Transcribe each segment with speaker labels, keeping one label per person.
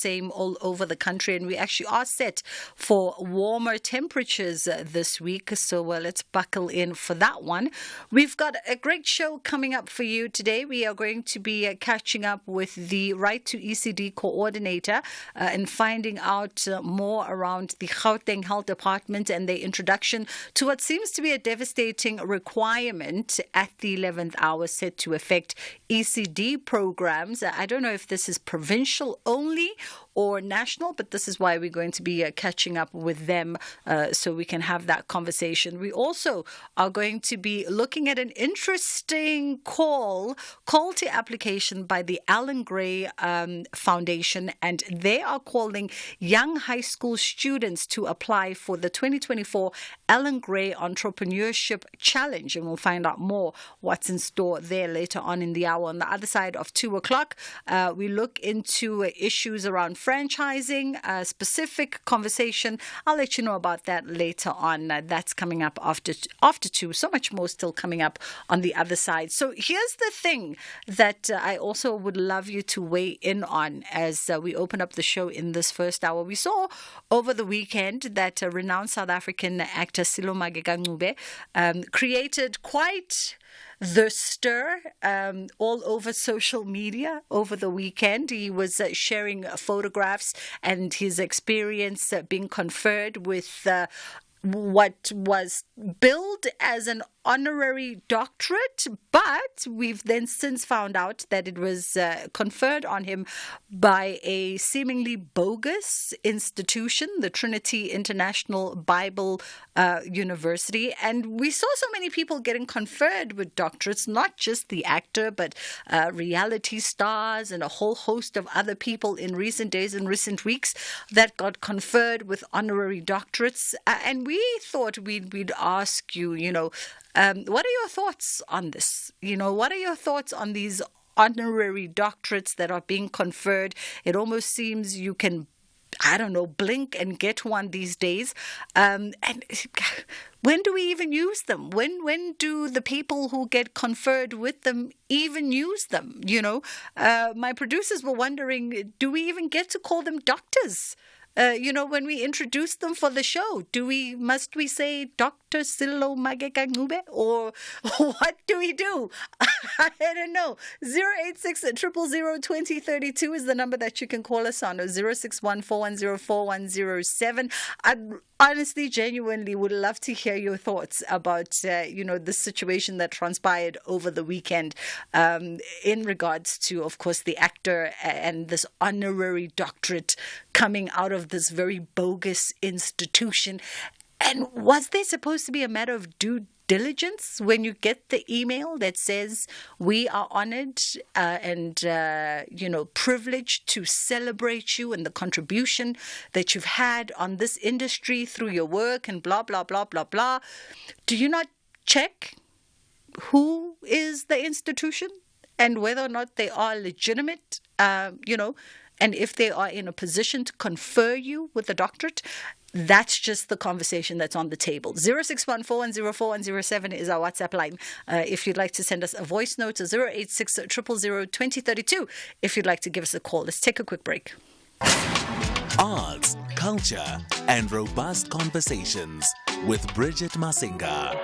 Speaker 1: same all over the country, and we actually are set for warmer temperatures this week. So let's buckle in for that one. We've got a great show coming up for you today. We are going to be catching up with the Right to ECD coordinator and finding out more around the Gauteng Health Department and their introduction to what seems to be a devastating requirement at the 11th hour set to affect ECD programs. I don't know if this is provincial only or national, but this is why we're going to be catching up with them so we can have that conversation. We also are going to be looking at an interesting call to application by the Alan Gray Foundation, and they are calling young high school students to apply for the 2024 Alan Gray Entrepreneurship Challenge, and we'll find out more what's in store there later on in the hour. On the other side of 2 o'clock, we look into issues around franchising, a specific conversation. I'll let you know about that later on. That's coming up after 2. So much more still coming up on the other side. So here's the thing that I also would love you to weigh in on as we open up the show in this first hour. We saw over the weekend that renowned South African actor Silo Mageka created quite the stir all over social media over the weekend. He was sharing photographs and his experience being conferred with what was billed as an honorary doctorate, but we've then since found out that it was conferred on him by a seemingly bogus institution, the Trinity International Bible University. And we saw so many people getting conferred with doctorates, not just the actor, but reality stars and a whole host of other people in recent days and recent weeks that got conferred with honorary doctorates. And we thought we'd ask you, what are your thoughts on this? What are your thoughts on these honorary doctorates that are being conferred? It almost seems you can, blink and get one these days. And when do we even use them? When do the people who get conferred with them even use them? My producers were wondering, do we even get to call them doctors? When we introduce them for the show, must we say Dr. Silo Mageka Ngube, or what do we do? I don't know. 086 000 2032 is the number that you can call us on, or 061 4104107. I honestly, genuinely would love to hear your thoughts about, the situation that transpired over the weekend in regards to, of course, the actor and this honorary doctorate coming out of this very bogus institution. And was there supposed to be a matter of due diligence when you get the email that says we are honored and privileged to celebrate you and the contribution that you've had on this industry through your work and blah, blah, blah, blah, blah? Do you not check who is the institution and whether or not they are legitimate, and if they are in a position to confer you with a doctorate? That's just the conversation that's on the table. 061 4104107 is our WhatsApp line. If you'd like to send us a voice note, to 086 000 2032. If you'd like to give us a call. Let's take a quick break.
Speaker 2: Arts, culture, and robust conversations with Bridget Masinga.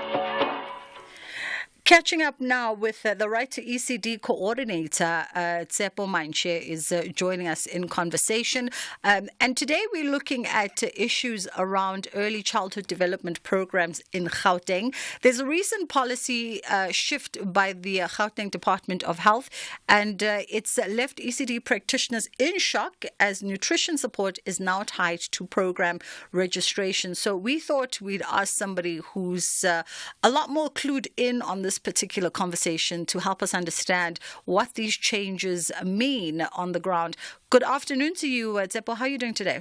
Speaker 1: Catching up now with the Right to ECD coordinator, Tsepo Manche, is joining us in conversation. And today we're looking at issues around early childhood development programs in Gauteng. There's a recent policy shift by the Gauteng Department of Health, and it's left ECD practitioners in shock as nutrition support is now tied to program registration. So we thought we'd ask somebody who's a lot more clued in on this particular conversation to help us understand what these changes mean on the ground. Good afternoon to you, Tsepo. How are you doing today?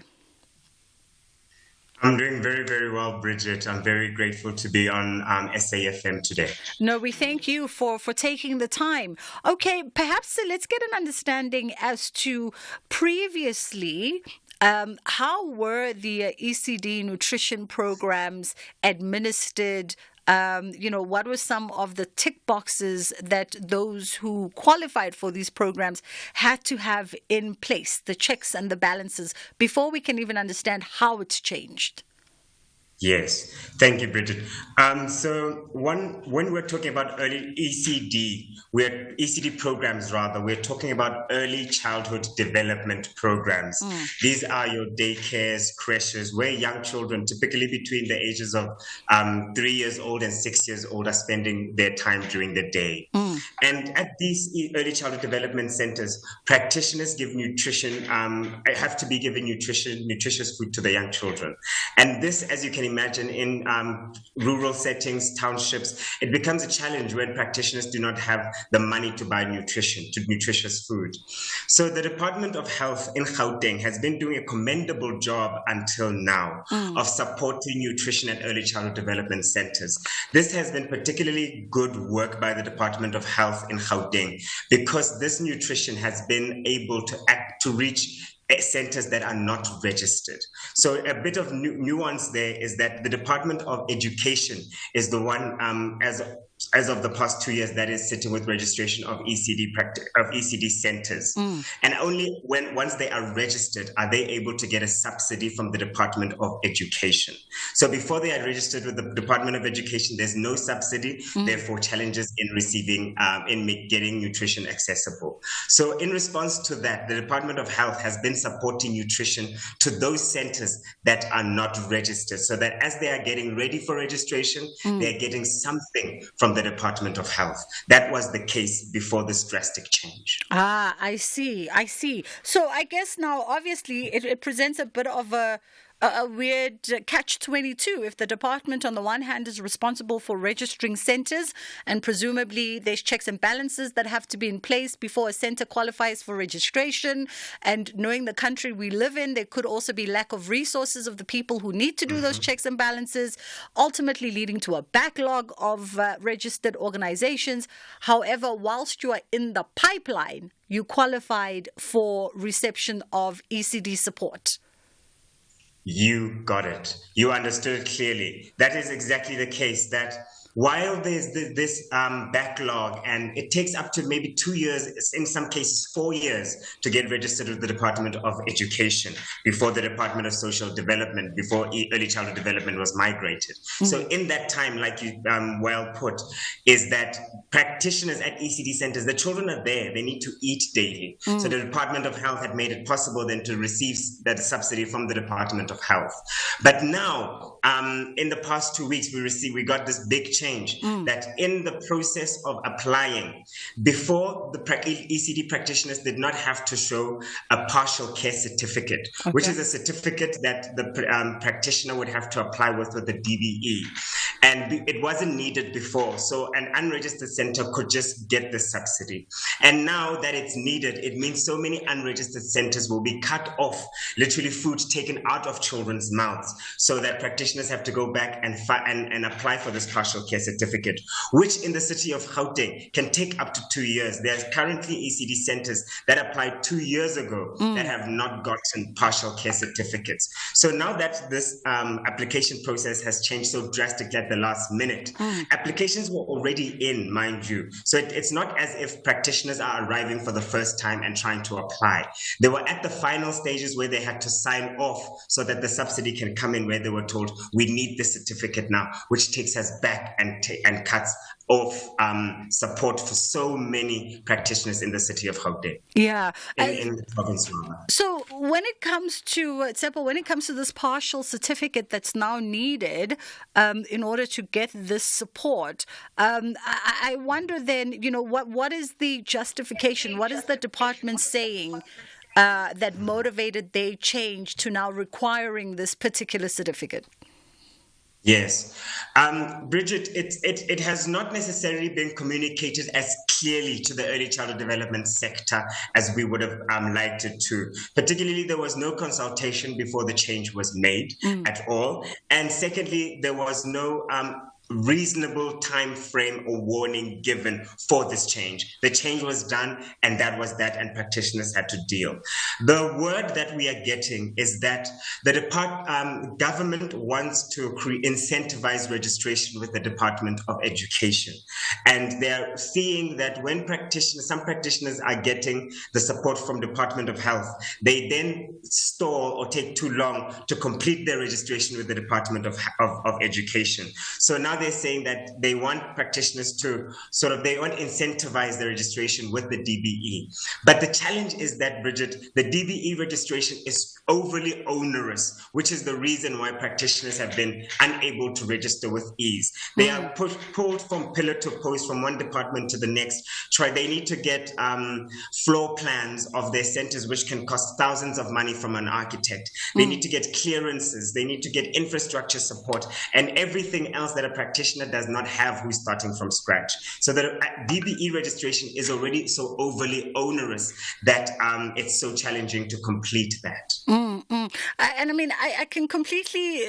Speaker 3: I'm doing very, very well, Bridget. I'm very grateful to be on SAFM today.
Speaker 1: No, we thank you for taking the time. Okay, perhaps let's get an understanding as to previously how were the ECD nutrition programs administered What were some of the tick boxes that those who qualified for these programs had to have in place, the checks and the balances, before we can even understand how it's changed?
Speaker 3: Yes, thank you, Bridget. When we're talking about early ECD programs, rather, we're talking about early childhood development programs. These are your daycares, creches, where young children, typically between the ages of 3 years old and 6 years old, are spending their time during the day. And at these early childhood development centers, practitioners give nutrition, have to be giving nutritious food to the young children. And this, as you can imagine, in rural settings, townships, it becomes a challenge when practitioners do not have the money to buy nutritious food. So the Department of Health in Gauteng has been doing a commendable job until now of supporting nutrition at early childhood development centers. This has been particularly good work by the Department of Health in Gauteng, because this nutrition has been able to reach centers that are not registered. So a bit of nuance there is that the Department of Education is the one, as of the past 2 years, that is sitting with registration of ECD centers. And only once they are registered are they able to get a subsidy from the Department of Education. So before they are registered with the Department of Education, there's no subsidy, therefore challenges in receiving, getting nutrition accessible. So in response to that, the Department of Health has been supporting nutrition to those centers that are not registered, so that as they are getting ready for registration, they're getting something from the Department of Health. That was the case before this drastic change.
Speaker 1: I see. So I guess now, obviously, it presents a bit of a weird catch-22. If the department on the one hand is responsible for registering centers, and presumably there's checks and balances that have to be in place before a center qualifies for registration, and knowing the country we live in, there could also be lack of resources of the people who need to do those checks and balances, ultimately leading to a backlog of registered organizations. However, whilst you are in the pipeline, you qualified for reception of ECD support.
Speaker 3: You got it. You understood it clearly. That is exactly the case, that while there's this backlog, and it takes up to maybe 2 years, in some cases 4 years, to get registered with the Department of Education before the Department of Social Development, before early childhood development was migrated. So in that time, like you well put, is that practitioners at ECD centers, the children are there, they need to eat daily. So the Department of Health had made it possible then to receive that subsidy from the Department of Health. But now, in the past 2 weeks, we got this big change that in the process of applying, before the ECD practitioners did not have to show a partial care certificate, which is a certificate that the practitioner would have to apply with the DBE. And it wasn't needed before. So an unregistered center could just get the subsidy. And now that it's needed, it means so many unregistered centers will be cut off, literally food taken out of children's mouths, so that practitioners have to go back and apply for this partial care certificate, which in the city of Gauteng can take up to 2 years. There's currently ECD centers that applied 2 years ago that have not gotten partial care certificates. So now that this application process has changed so drastically at the last minute, applications were already in, mind you. So it's not as if practitioners are arriving for the first time and trying to apply. They were at the final stages where they had to sign off so that the subsidy can come in, where they were told, we need this certificate now, which takes us back and cuts off support for so many practitioners in the city of Gauteng.
Speaker 1: Yeah.
Speaker 3: In the province.
Speaker 1: So when it comes to, Tsepo, when it comes to this partial certificate that's now needed in order to get this support, I wonder then, what is the justification? What is the department saying that motivated their change to now requiring this particular certificate?
Speaker 3: Yes. Bridget, it has not necessarily been communicated as clearly to the early childhood development sector as we would have liked it to. Particularly, there was no consultation before the change was made at all. And secondly, there was no reasonable time frame or warning given for this change. The change was done, and that was that, and practitioners had to deal. The word that we are getting is that the government wants to incentivize registration with the Department of Education, and they're seeing that when some practitioners are getting the support from Department of Health, they then stall or take too long to complete their registration with the Department of Education. So now they're saying that they want practitioners to they want to incentivize the registration with the DBE. But the challenge is that, Bridget, the DBE registration is overly onerous, which is the reason why practitioners have been unable to register with ease. They are pulled from pillar to post, from one department to the next. They need to get floor plans of their centers, which can cost thousands of money from an architect. They need to get clearances. They need to get infrastructure support and everything else that a practitioner does not have who's starting from scratch. So the DBE registration is already so overly onerous that it's so challenging to complete that.
Speaker 1: And I mean, I can completely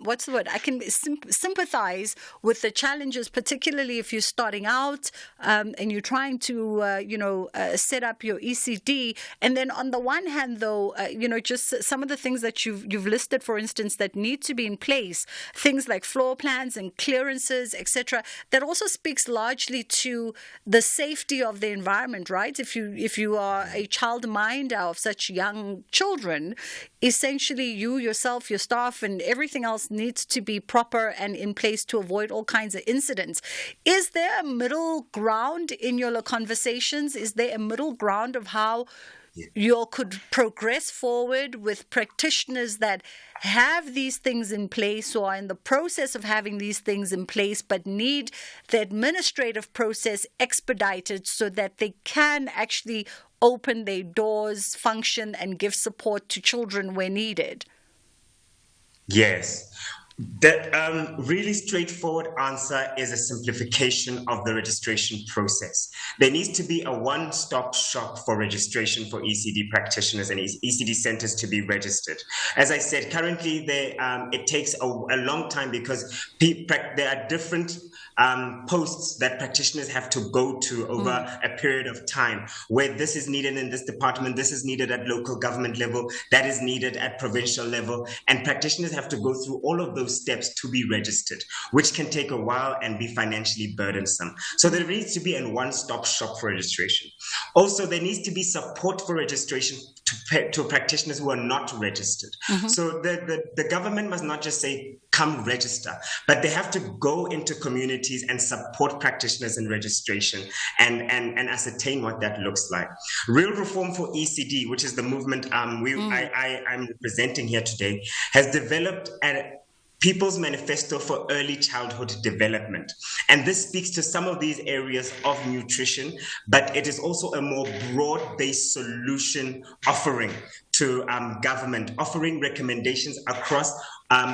Speaker 1: what's the word? I can sympathize with the challenges, particularly if you're starting out and you're trying to, set up your ECD. And then on the one hand, though, just some of the things that you've listed, for instance, that need to be in place, things like floor plans and clearances, etc. That also speaks largely to the safety of the environment, right? If you are a childminder of such young children, essentially you yourself, your staff, and everything else needs to be proper and in place to avoid all kinds of incidents. Is there a middle ground in your conversations? Is there a middle ground of how you all could progress forward with practitioners that have these things in place or are in the process of having these things in place but need the administrative process expedited so that they can actually open their doors, function, and give support to children where needed?
Speaker 3: Yes. The really straightforward answer is a simplification of the registration process. There needs to be a one-stop shop for registration for ECD practitioners and ECD centers to be registered. As I said, currently it takes a long time because there are different posts that practitioners have to go to over a period of time, where this is needed in this department, this is needed at local government level, that is needed at provincial level, and practitioners have to go through all of those steps to be registered, which can take a while and be financially burdensome. So there needs to be a one-stop shop for registration. Also, there needs to be support for registration to practitioners who are not registered. So the government must not just say, come register, but they have to go into communities and support practitioners in registration and ascertain what that looks like. Real Reform for ECD, which is the movement I'm representing here today, has developed a People's Manifesto for Early Childhood Development. And this speaks to some of these areas of nutrition, but it is also a more broad-based solution offering to government, offering recommendations across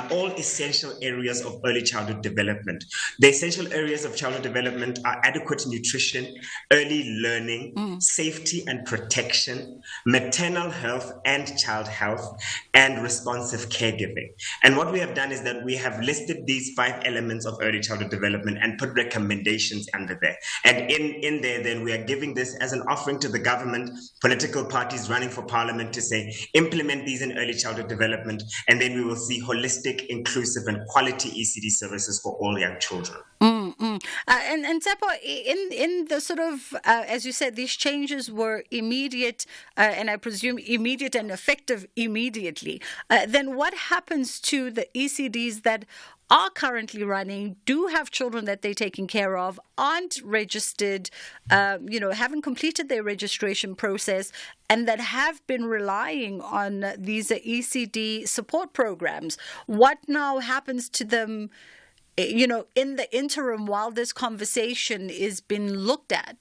Speaker 3: all essential areas of early childhood development. The essential areas of childhood development are adequate nutrition, early learning, safety and protection, maternal health and child health, and responsive caregiving. And what we have done is that we have listed these 5 elements of early childhood development and put recommendations under there. And in there, then we are giving this as an offering to the government, political parties running for parliament, to say, implement these in early childhood development, and then we will see holistic, inclusive, and quality ECD services for all young children.
Speaker 1: And Tsepo, in the as you said, these changes were immediate, and I presume immediate and effective immediately. Then what happens to the ECDs that are currently running, do have children that they're taking care of, aren't registered, haven't completed their registration process, and that have been relying on these ECD support programs? What now happens to them, in the interim while this conversation is being looked at?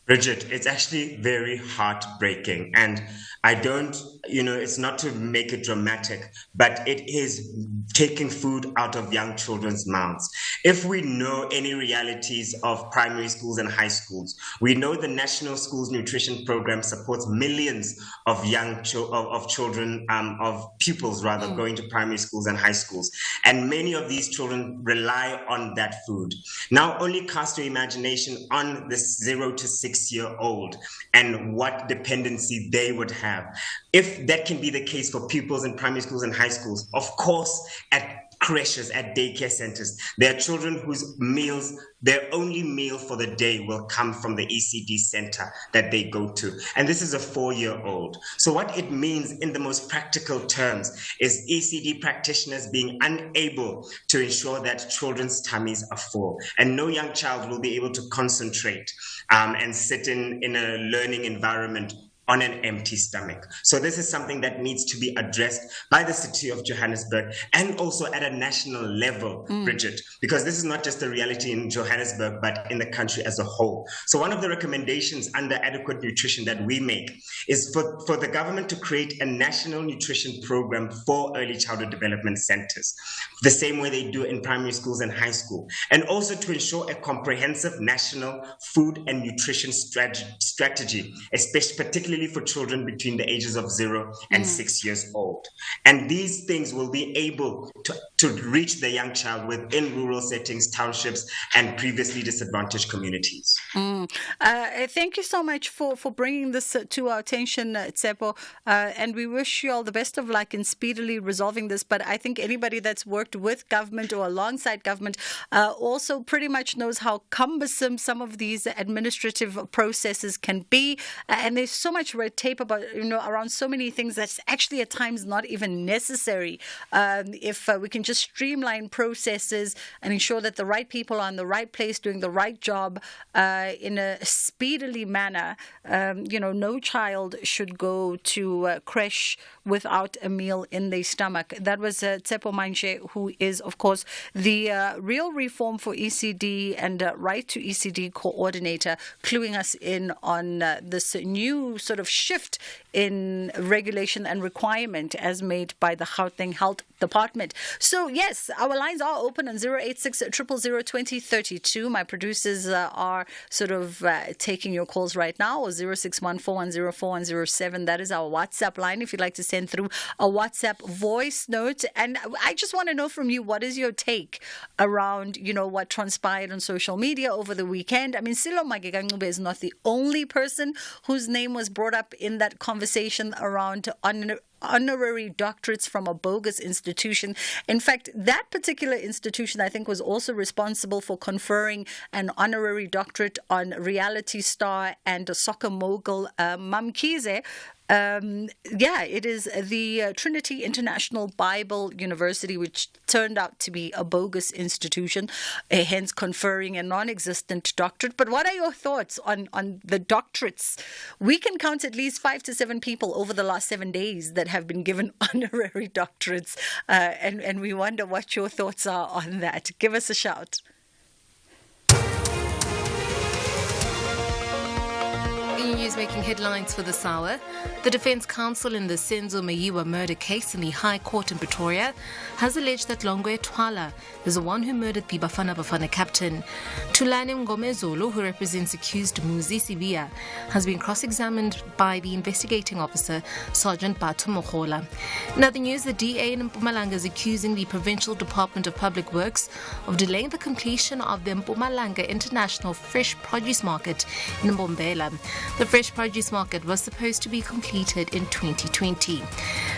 Speaker 3: Bridget, it's actually very heartbreaking. And I don't, it's not to make it dramatic, but it is taking food out of young children's mouths. If we know any realities of primary schools and high schools, we know the National Schools Nutrition Program supports millions of of children, of pupils rather, going to primary schools and high schools. And many of these children rely on that food. Now, only cast your imagination on the 0 to 6 year old and what dependency they would have. If that can be the case for pupils in primary schools and high schools, of course, at creches, at daycare centers, there are children whose meals, their only meal for the day will come from the ECD center that they go to. And this is a 4-year-old. So what it means in the most practical terms is ECD practitioners being unable to ensure that children's tummies are full. And no young child will be able to concentrate and sit in a learning environment on an empty stomach. So this is something that needs to be addressed by the city of Johannesburg and also at a national level, Bridget, because this is not just a reality in Johannesburg, but in the country as a whole. So one of the recommendations under adequate nutrition that we make is for the government to create a national nutrition program for early childhood development centers, the same way they do in primary schools and high school, and also to ensure a comprehensive national food and nutrition strategy, especially particularly for children between the ages of 0 and 6 years old. And these things will be able to reach the young child within rural settings, townships, and previously disadvantaged communities.
Speaker 1: Thank you so much for bringing this to our attention, Tsepo. And we wish you all the best of luck in speedily resolving this. But I think anybody that's worked with government or alongside government also pretty much knows how cumbersome some of these administrative processes can be. And there's so much red tape about, around so many things that's actually at times not even necessary. If we can just streamline processes and ensure that the right people are in the right place doing the right job in a speedily manner, no child should go to creche without a meal in their stomach. That was Tsepo Manje, who is, of course, the Real Reform for ECD and Right to ECD coordinator, cluing us in on this new sort of shift in regulation and requirement as made by the Gauteng Health Department. So, yes, our lines are open on 086 000 2032. My producers are sort of taking your calls right now, or 061 410 4107. That is our WhatsApp line if you'd like to send through a WhatsApp voice note. And I just want to know from you, what is your take around, what transpired on social media over the weekend? I mean, Silo Magegangube is not the only person whose name was brought up in that conversation around honorary doctorates from a bogus institution. In fact, that particular institution, I think, was also responsible for conferring an honorary doctorate on reality star and soccer mogul Mamkhize. It is the Trinity International Bible University, which turned out to be a bogus institution, hence conferring a non-existent doctorate. But what are your thoughts on the doctorates? We can count at least 5 to 7 people over the last 7 days that have been given honorary doctorates, and we wonder what your thoughts are on that. Give us a shout.
Speaker 4: News making headlines for this hour. The Defence Counsel in the Senzo Meyiwa murder case in the High Court in Pretoria has alleged that Longwe Twala is the one who murdered the Bafana Bafana captain. Tulane Ngomezulu, who represents accused Muzi Sibia, has been cross-examined by the investigating officer, Sergeant Bato Mohola. In other news, the DA in Mpumalanga is accusing the Provincial Department of Public Works of delaying the completion of the Mpumalanga International Fresh Produce Market in Mbombela. The fresh produce market was supposed to be completed in 2020.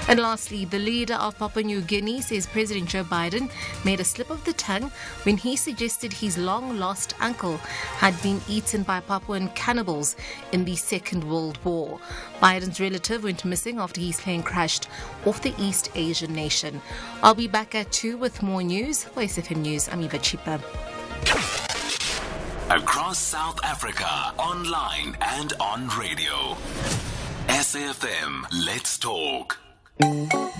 Speaker 4: And lastly, the leader of Papua New Guinea says President Joe Biden made a slip of the tongue when he suggested his long-lost uncle had been eaten by Papuan cannibals in the Second World War. Biden's relative went missing after his plane crashed off the East Asian nation. I'll be back at 2 with more news. For SFM News, I'm Eva Chipa.
Speaker 2: Across South Africa, online and on radio. SAFM, let's talk.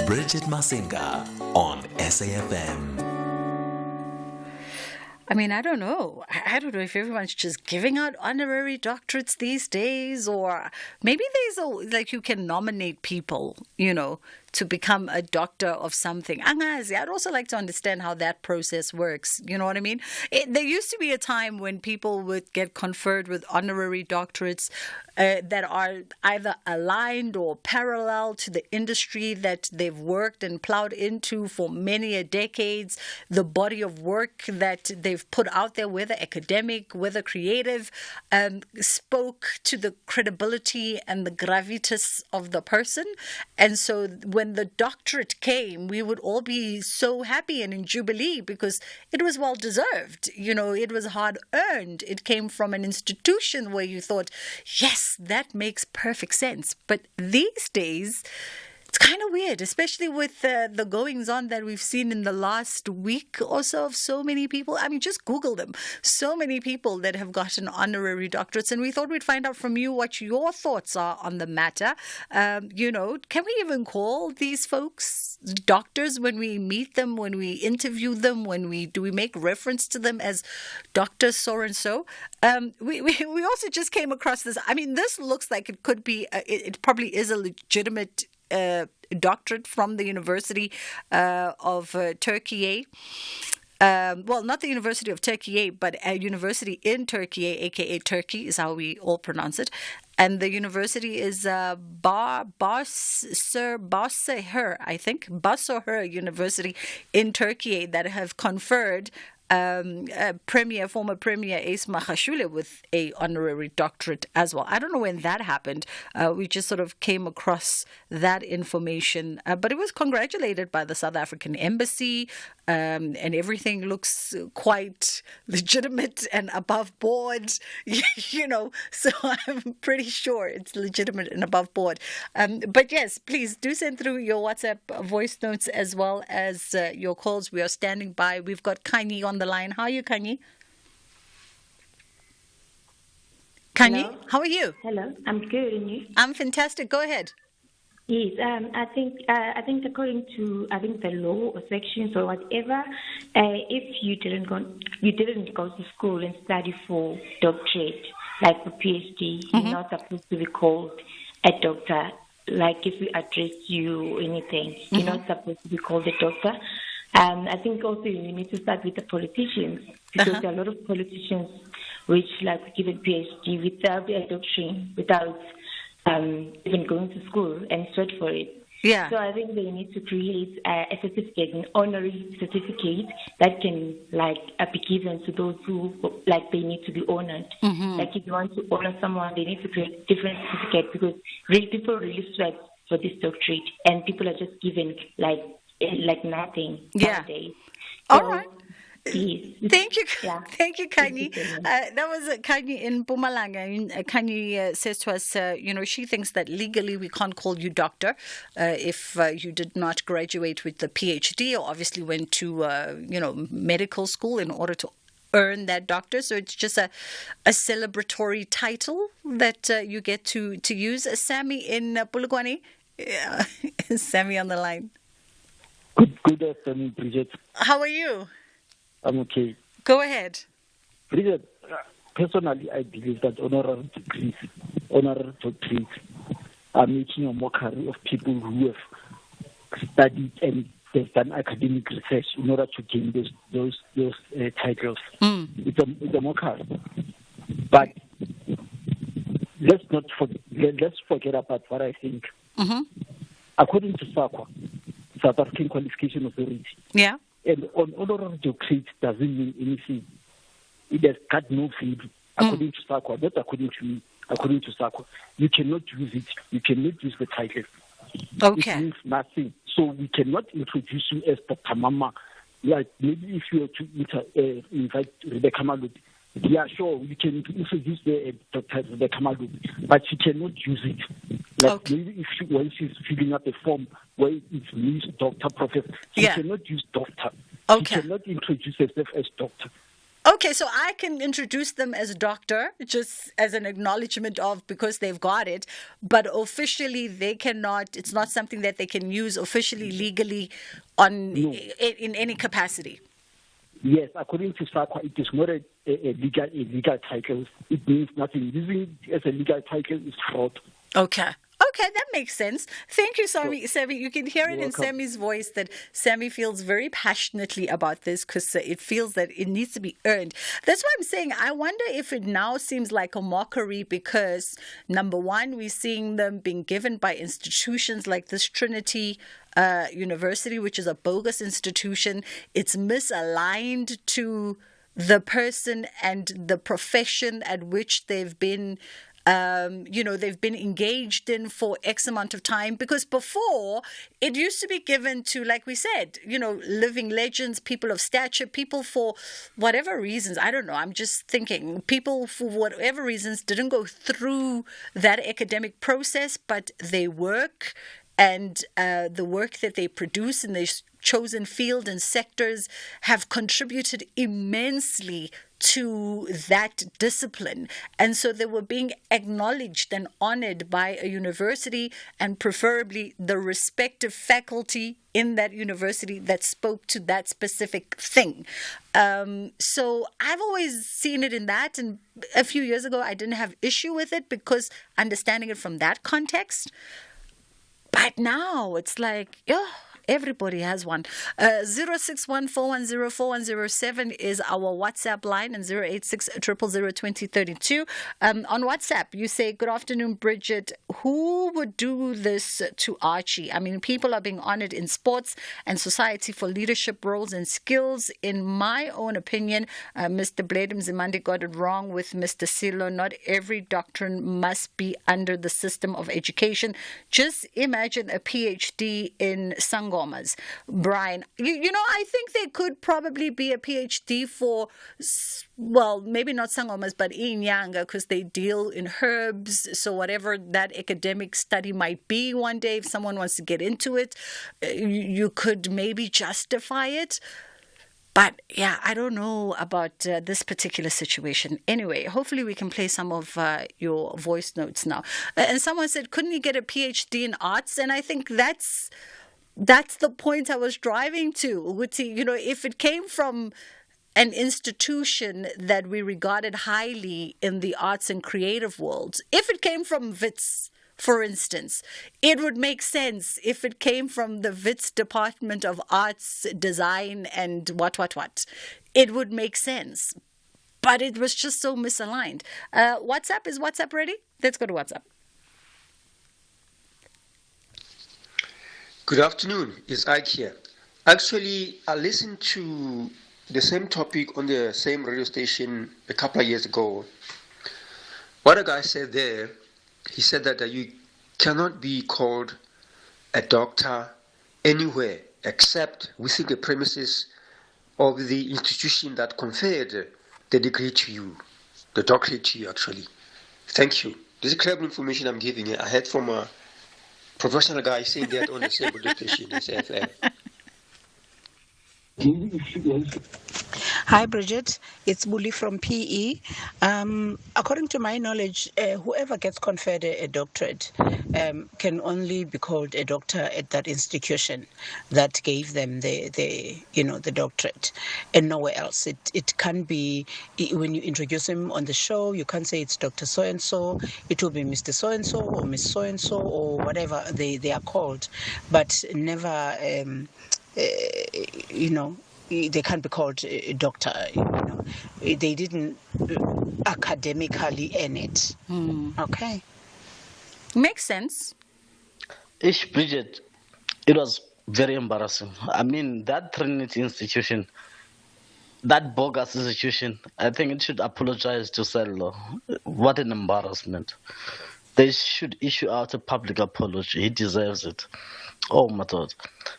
Speaker 2: Bridget Masinga on SAFM.
Speaker 1: I mean, I don't know. I don't know if everyone's just giving out honorary doctorates these days, or maybe like you can nominate people, to become a doctor of something. Angazi, I'd also like to understand how that process works. You know what I mean? There used to be a time when people would get conferred with honorary doctorates that are either aligned or parallel to the industry that they've worked and plowed into for many a decades, the body of work that they've put out there, whether academic, whether creative, spoke to the credibility and the gravitas of the person. And so when the doctorate came, we would all be so happy and in jubilee because it was well deserved. It was hard earned. It came from an institution where you thought, yes, that makes perfect sense. But these days, it's kind of weird, especially with the goings on that we've seen in the last week or so of so many people. I mean, just Google them. So many people that have gotten honorary doctorates. And we thought we'd find out from you what your thoughts are on the matter. Can we even call these folks doctors when we meet them, when we interview them, do we make reference to them as Dr. So-and-so? We also just came across this. I mean, this looks like it could be, it probably is a legitimate doctorate from the University of Turkey. Well, not the University of Turkey, but a university in Turkey, aka Turkey is how we all pronounce it. And the university is Basur, I think, Basur University in Turkey that have conferred former Premier Esma Khashule with a honorary doctorate as well. I don't know when that happened. We just sort of came across that information, but it was congratulated by the South African Embassy, and everything looks quite legitimate and above board, so I'm pretty sure it's legitimate and above board. But yes, please do send through your WhatsApp voice notes as well as your calls. We are standing by. We've got Kanye on the line. How are you, Kanye? Kanye,
Speaker 5: Hello.
Speaker 1: how are you?
Speaker 5: Hello, I'm good, and you?
Speaker 1: I'm fantastic. Go ahead.
Speaker 5: Yes, I think according to the law or sections or whatever, if you didn't go to school and study for doctorate, like for PhD, you're not supposed to be called a doctor. Like if we address you or anything, you're not supposed to be called a doctor. I think also you need to start with the politicians because there are a lot of politicians which like given PhD without a doctrine, without even going to school and search for it.
Speaker 1: Yeah.
Speaker 5: So I think they need to create a certificate, an honorary certificate that can be given to those who they need to be honored. Like if you want to honor someone, they need to create a different certificate because people really sweat for this doctorate and people are just given nothing nowadays.
Speaker 1: All right.
Speaker 5: Yes.
Speaker 1: Thank you.
Speaker 5: Yeah.
Speaker 1: Thank you, Kanye. That was Kanye in Mpumalanga. Kanye says to us, she thinks that legally we can't call you doctor if you did not graduate with the PhD or obviously went to, medical school in order to earn that doctor. So it's just a celebratory title that you get to use. Sammy in Polokwane. Sammy on the line.
Speaker 6: Good afternoon, Bridget.
Speaker 1: How are you?
Speaker 6: I'm okay.
Speaker 1: Go ahead.
Speaker 6: Bridget, personally, I believe that honorary doctorates are making a mockery of people who have studied and they've done academic research in order to gain those titles. It's a mockery. But let's forget about what I think. According to SAQA, South African Qualification Authority.
Speaker 1: Yeah.
Speaker 6: And honorary doctorate doesn't mean anything. It has got no value. According to SAQA, not according to me. According to SAQA, you cannot use it. You cannot use the title.
Speaker 1: Okay.
Speaker 6: It means nothing. So we cannot introduce you as Dr. Mama. Like maybe if you were to invite Rebecca Maludi, yeah, sure, you can introduce the Dr. Rebecca Maludi, but she cannot use it. Like maybe when she's filling up a form where it's Miss Doctor Professor, she cannot use doctor.
Speaker 1: Okay.
Speaker 6: She cannot introduce herself as doctor.
Speaker 1: Okay, so I can introduce them as doctor, just as an acknowledgement of because they've got it, but officially they cannot. It's not something that they can use officially, legally, in any capacity.
Speaker 6: Yes, according to SAQA, it is not a legal title. It means nothing. Using it as a legal title is fraud.
Speaker 1: Okay. Okay, that makes sense. Thank you, Sammy. Sammy, you can hear it in Sammy's voice that Sammy feels very passionately about this because it feels that it needs to be earned. That's why I'm saying I wonder if it now seems like a mockery because, number one, we're seeing them being given by institutions like this Trinity University, which is a bogus institution. It's misaligned to the person and the profession at which they've been they've been engaged in for X amount of time. Because before, it used to be given to, like we said, living legends, people of stature, people for whatever reasons. I don't know. I'm just thinking people for whatever reasons didn't go through that academic process, but they work and the work that they produce in their chosen field and sectors have contributed immensely to that discipline. And so they were being acknowledged and honored by a university and preferably the respective faculty in that university that spoke to that specific thing. So I've always seen it in that. And a few years ago, I didn't have issue with it because understanding it from that context. But now it's like, everybody has one. 06141041007 is our WhatsApp line, and 086002032. On WhatsApp, you say, "Good afternoon, Bridget. Who would do this to Archie? I mean, people are being honored in sports and society for leadership roles and skills. In my own opinion, Mr. Blade Mzimande got it wrong with Mr. Silo. Not every doctrine must be under the system of education. Just imagine a PhD in Sangomas." Brian, I think there could probably be a PhD for, well, maybe not Sangomas, but Inyanga, because they deal in herbs. So whatever that academic study might be one day, if someone wants to get into it, you could maybe justify it. But yeah, I don't know about this particular situation. Anyway, hopefully we can play some of your voice notes now. And someone said, couldn't he get a PhD in arts? And I think that's the point I was driving to. If it came from an institution that we regarded highly in the arts and creative world, if it came from WITS, for instance, it would make sense if it came from the WITS Department of Arts, Design, and what. It would make sense. But it was just so misaligned. WhatsApp, is WhatsApp ready? Let's go to WhatsApp.
Speaker 7: Good afternoon, it's Ike here. Actually, I listened to the same topic on the same radio station a couple of years ago. What a guy said there, he said that you cannot be called a doctor anywhere except within the premises of the institution that conferred the degree to you, the doctorate to you actually. Thank you. This is credible information I'm giving you. I heard from a professional guy saying that on the same radio station as FM.
Speaker 8: Hi, Bridget. It's Bully from PE. According to my knowledge, whoever gets conferred a doctorate can only be called a doctor at that institution that gave them the doctorate, and nowhere else. It can be, when you introduce him on the show, you can't say it's Dr. So-and-so. It will be Mr. So-and-so or Miss So-and-so or whatever they are called, but never... they can't be called a doctor. They didn't academically earn it. Okay,
Speaker 1: makes sense.
Speaker 9: Bridget, it was very embarrassing. I mean, that Trinity institution, that bogus institution, I think it should apologize to Sello. What an embarrassment. They should issue out a public apology. He deserves it. Oh my God.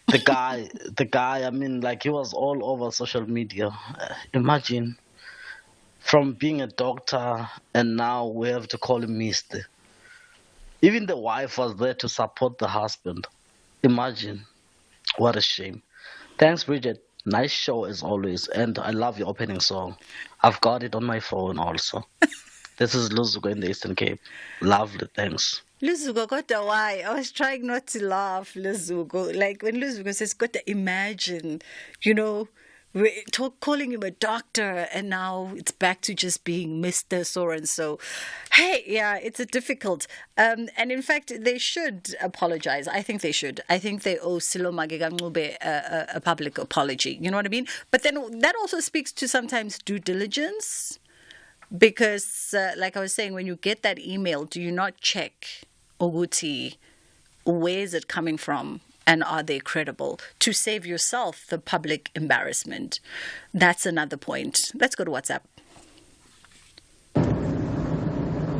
Speaker 9: The guy, I mean, like, he was all over social media. Imagine, from being a doctor and now we have to call him Mister. Even the wife was there to support the husband. Imagine. What a shame. Thanks, Bridget. Nice show as always. And I love your opening song. I've got it on my phone also. This is Luzuko in the Eastern Cape. Lovely, thanks.
Speaker 1: Luzuko, why? I was trying not to laugh, Luzuko. Like when Luzuko says, imagine, calling him a doctor, and now it's back to just being Mr. So and so. Hey, yeah, it's a difficult. And in fact, they should apologize. I think they should. I think they owe Silo Magegangube a public apology. You know what I mean? But then that also speaks to sometimes due diligence, because, like I was saying, when you get that email, do you not check Oguti? Where is it coming from? And are they credible? To save yourself the public embarrassment. That's another point. Let's go to WhatsApp.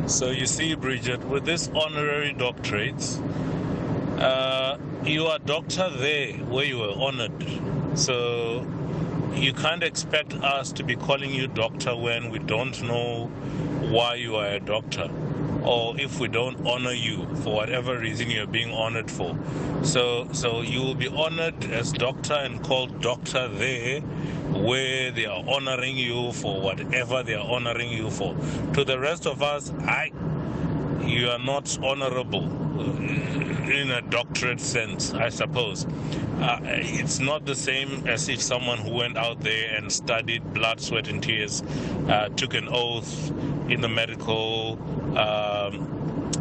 Speaker 10: So you see, Bridget, with this honorary doctorates, you are doctor there where you were honored. So you can't expect us to be calling you doctor when we don't know why you are a doctor, or if we don't honor you for whatever reason you're being honored for. So you will be honored as doctor and called doctor there where they are honoring you for whatever they are honoring you for. To the rest of us, you are not honorable in a doctorate sense, I suppose. It's not the same as if someone who went out there and studied blood, sweat, and tears, took an oath in the medical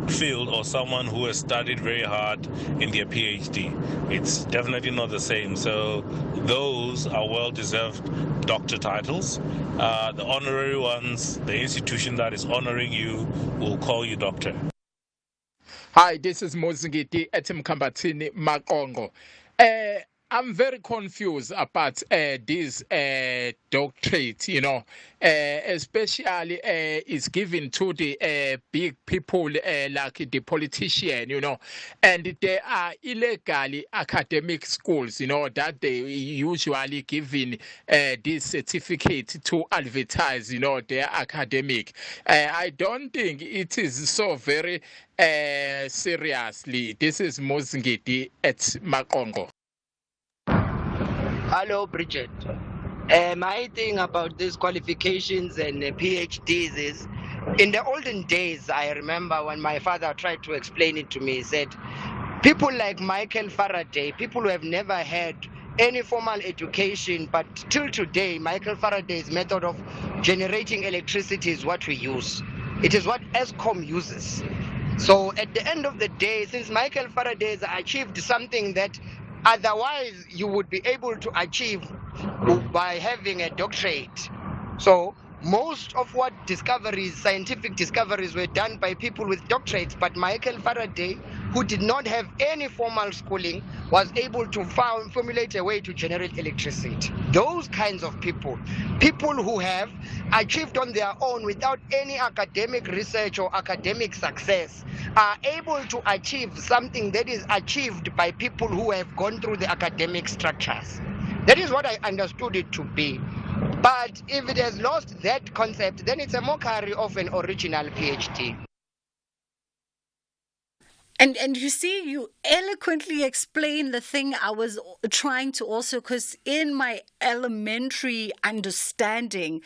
Speaker 10: field, or someone who has studied very hard in their PhD. It's definitely not the same. So those are well-deserved doctor titles. The honorary ones, the institution that is honoring you will call you doctor.
Speaker 11: Hi, this is Mozingiti Etim Kambatini Makongo. I'm very confused about this doctorate, especially it's given to the big people like the politician, and they are illegally academic schools, that they usually given this certificate to advertise, their academic. I don't think it is so very seriously. This is Mozingiti at Makongo.
Speaker 12: Hello, Bridget. My thing about these qualifications and PhDs is, in the olden days, I remember when my father tried to explain it to me, he said, people like Michael Faraday, people who have never had any formal education, but till today, Michael Faraday's method of generating electricity is what we use. It is what ESCOM uses. So at the end of the day, since Michael Faraday has achieved something that otherwise you would be able to achieve by having a doctorate. So most of what scientific discoveries were done by people with doctorates, but Michael Faraday, who did not have any formal schooling, was able to formulate a way to generate electricity. Those kinds of people who have achieved on their own without any academic research or academic success, are able to achieve something that is achieved by people who have gone through the academic structures. That is what I understood it to be. But if it has lost that concept, then it's a mockery of an original PhD.
Speaker 1: And you see, you eloquently explain the thing I was trying to also, because in my elementary understanding,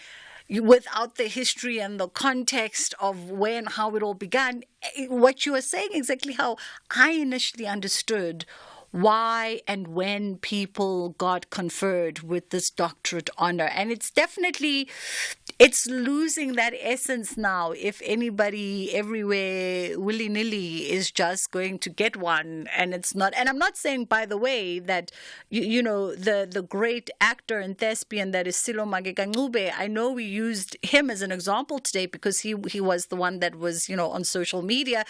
Speaker 1: without the history and the context of when, how it all began, what you are saying exactly how I initially understood why and when people got conferred with this doctorate honor. And it's losing that essence now. If anybody everywhere willy-nilly is just going to get one, and it's not. And I'm not saying, by the way, that the great actor and thespian that is Silo Magegangube, I know we used him as an example today because he was the one that was on social media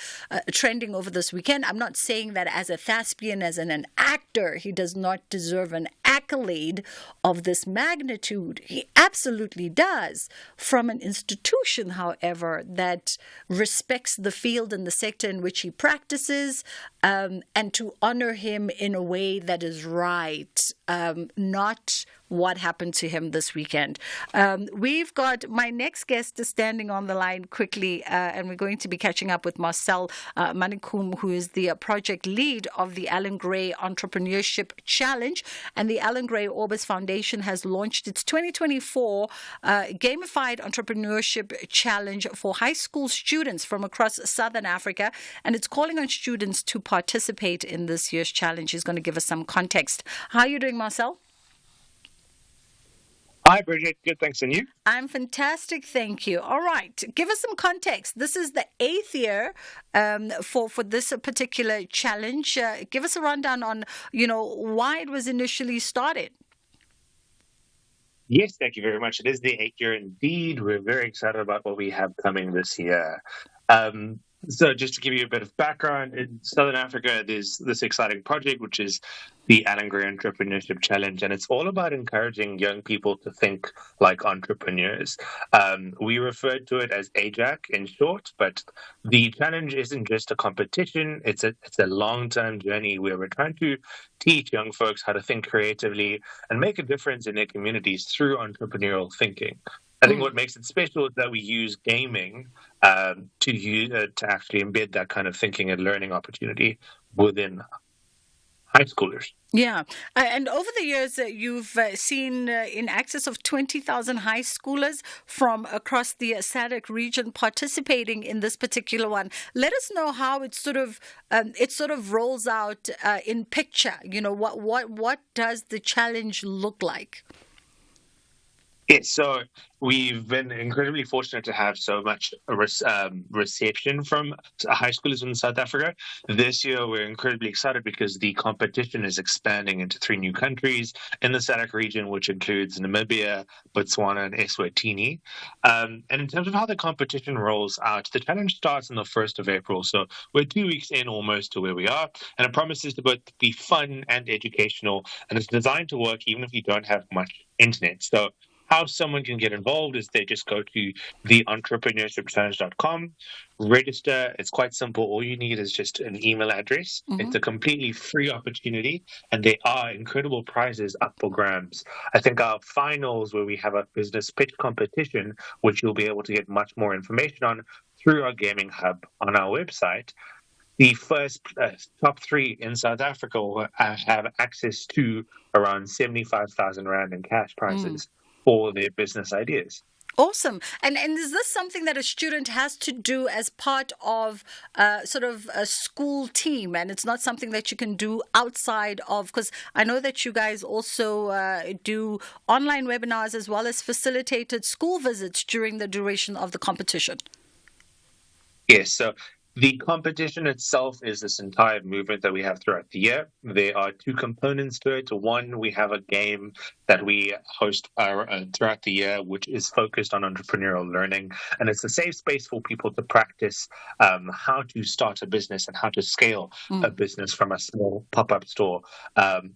Speaker 1: trending over this weekend. I'm not saying that as a thespian, as an actor, he does not deserve an accolade of this magnitude. He absolutely does. From an institution, however, that respects the field and the sector in which he practices, and to honor him in a way that is right, not what happened to him this weekend. We've got my next guest is standing on the line quickly, and we're going to be catching up with Marcel Manikum, who is the project lead of the Alan Gray Entrepreneurship Challenge. And the Alan Gray Orbis Foundation has launched its 2024 Gamified Entrepreneurship Challenge for high school students from across Southern Africa. And it's calling on students to participate in this year's challenge. He's going to give us some context. How are you doing, Marcel?
Speaker 13: Hi, Bridget. Good, thanks. And you?
Speaker 1: I'm fantastic, thank you. All right, give us some context. This is the 8th year for this particular challenge. Give us a rundown on, why it was initially started.
Speaker 13: Yes, thank you very much. It is the 8th year indeed. We're very excited about what we have coming this year. So just to give you a bit of background, in Southern Africa, there's this exciting project, which is the Alan Gray Entrepreneurship Challenge, and it's all about encouraging young people to think like entrepreneurs. We refer to it as AJAC in short, but the challenge isn't just a competition. It's a long-term journey where we're trying to teach young folks how to think creatively and make a difference in their communities through entrepreneurial thinking. I think what makes it special is that we use gaming to actually embed that kind of thinking and learning opportunity within high schoolers.
Speaker 1: Yeah. And over the years, you've seen in excess of 20,000 high schoolers from across the SADC region participating in this particular one. Let us know how it sort of rolls out in picture. What does the challenge look like?
Speaker 13: Yes, so we've been incredibly fortunate to have so much reception from high schoolers in South Africa. This year, we're incredibly excited because the competition is expanding into 3 new countries in the SADC region, which includes Namibia, Botswana, and Eswatini. And in terms of how the competition rolls out, the challenge starts on the 1st of April. So we're 2 weeks in almost to where we are. And it promises to both be fun and educational. And it's designed to work even if you don't have much internet. So how someone can get involved is they just go to theentrepreneurshipchallenge.com, register. It's quite simple. All you need is just an email address. Mm-hmm. It's a completely free opportunity, and there are incredible prizes up for grabs. I think our finals, where we have a business pitch competition, which you'll be able to get much more information on through our gaming hub on our website. The first top 3 in South Africa will have access to around 75,000 Rand in cash prizes. For their business ideas.
Speaker 1: Awesome. And is this something that a student has to do as part of sort of a school team, and it's not something that you can do outside of, because I know that you guys also do online webinars as well as facilitated school visits during the duration of the competition?
Speaker 13: Yes, so the competition itself is this entire movement that we have throughout the year. There are 2 components to it. One, we have a game that we host throughout the year, which is focused on entrepreneurial learning. And it's a safe space for people to practice how to start a business and how to scale a business from a small pop-up store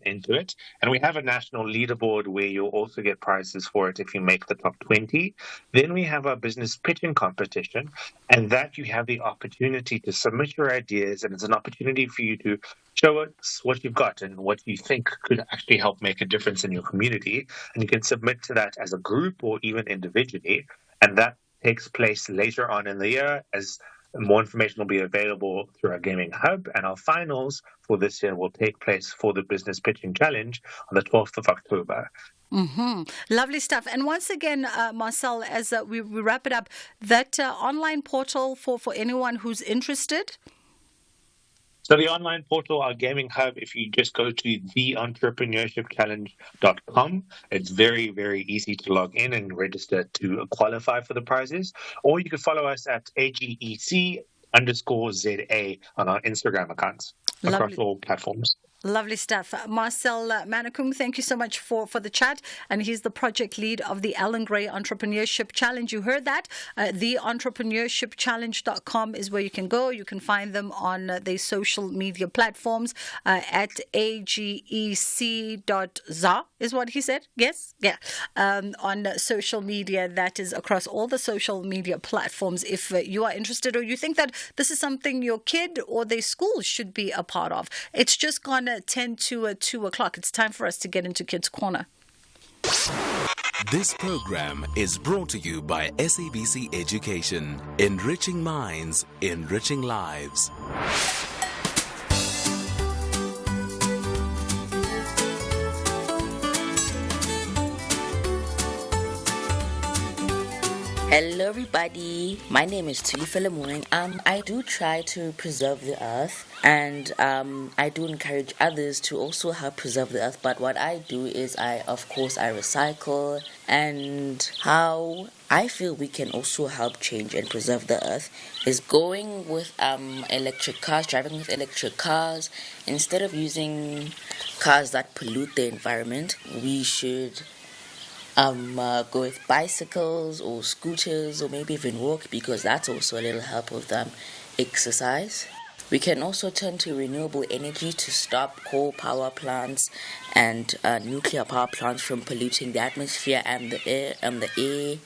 Speaker 13: into it. And we have a national leaderboard where you'll also get prizes for it if you make the top 20. Then we have our business pitching competition, and that you have the opportunity to submit your ideas, and it's an opportunity for you to show us what you've got and what you think could actually help make a difference in your community. And you can submit to that as a group or even individually. And that takes place later on in the year, as more information will be available through our gaming hub. And our finals for this year will take place for the Business Pitching Challenge on the 12th of October.
Speaker 1: Mm-hmm. Lovely stuff. And once again, Marcel, as we wrap it up, that online portal for anyone who's interested?
Speaker 13: So the online portal, our gaming hub, if you just go to theentrepreneurshipchallenge.com, it's very, very easy to log in and register to qualify for the prizes. Or you can follow us at AGEC_ZA on our Instagram accounts across all platforms.
Speaker 1: Lovely stuff. Marcel Manakung, thank you so much for the chat. And he's the project lead of the Alan Gray Entrepreneurship Challenge. You heard that. Theentrepreneurshipchallenge.com is where you can go. You can find them on the social media platforms at agec.za is what he said. Yes? Yeah. On social media, that is across all the social media platforms. If you are interested or you think that this is something your kid or their school should be a part of, it's just gone 10 to 2 o'clock. It's time for us to get into Kids Corner.
Speaker 2: This program is brought to you by SABC Education. Enriching minds, enriching lives.
Speaker 14: Hello, everybody. My name is Tuli Philemon. I do try to preserve the earth, and I do encourage others to also help preserve the earth. But what I do is, I recycle. And how I feel we can also help change and preserve the earth is going with electric cars, driving with electric cars. Instead of using cars that pollute the environment, we should go with bicycles or scooters or maybe even walk, because that's also a little help with exercise. We can also turn to renewable energy to stop coal power plants and nuclear power plants from polluting the atmosphere and the air.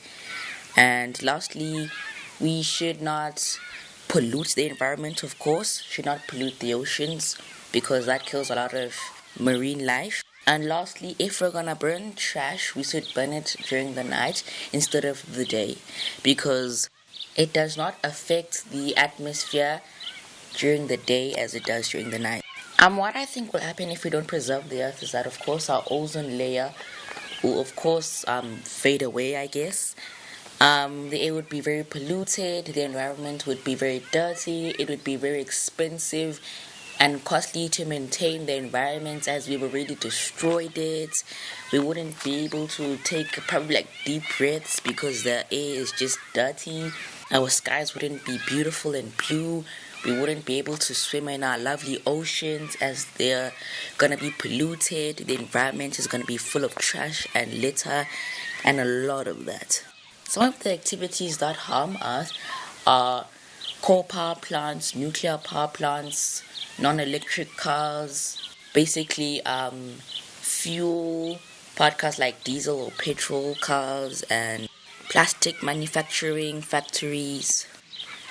Speaker 14: And lastly, we should not pollute the environment, of course, should not pollute the oceans, because that kills a lot of marine life. And lastly, if we're gonna burn trash, we should burn it during the night instead of the day, because it does not affect the atmosphere during the day as it does during the night. What I think will happen if we don't preserve the earth is that, of course, our ozone layer will, of course, fade away, I guess. The air would be very polluted, the environment would be very dirty, it would be very expensive and costly to maintain the environment, as we've already destroyed it. We wouldn't be able to take probably deep breaths because the air is just dirty. Our skies wouldn't be beautiful and blue. We wouldn't be able to swim in our lovely oceans as they're gonna be polluted. The environment is gonna be full of trash and litter and a lot of that. Some of the activities that harm us are coal power plants, nuclear power plants, non-electric cars, basically fuel podcasts like diesel or petrol cars, and plastic manufacturing factories.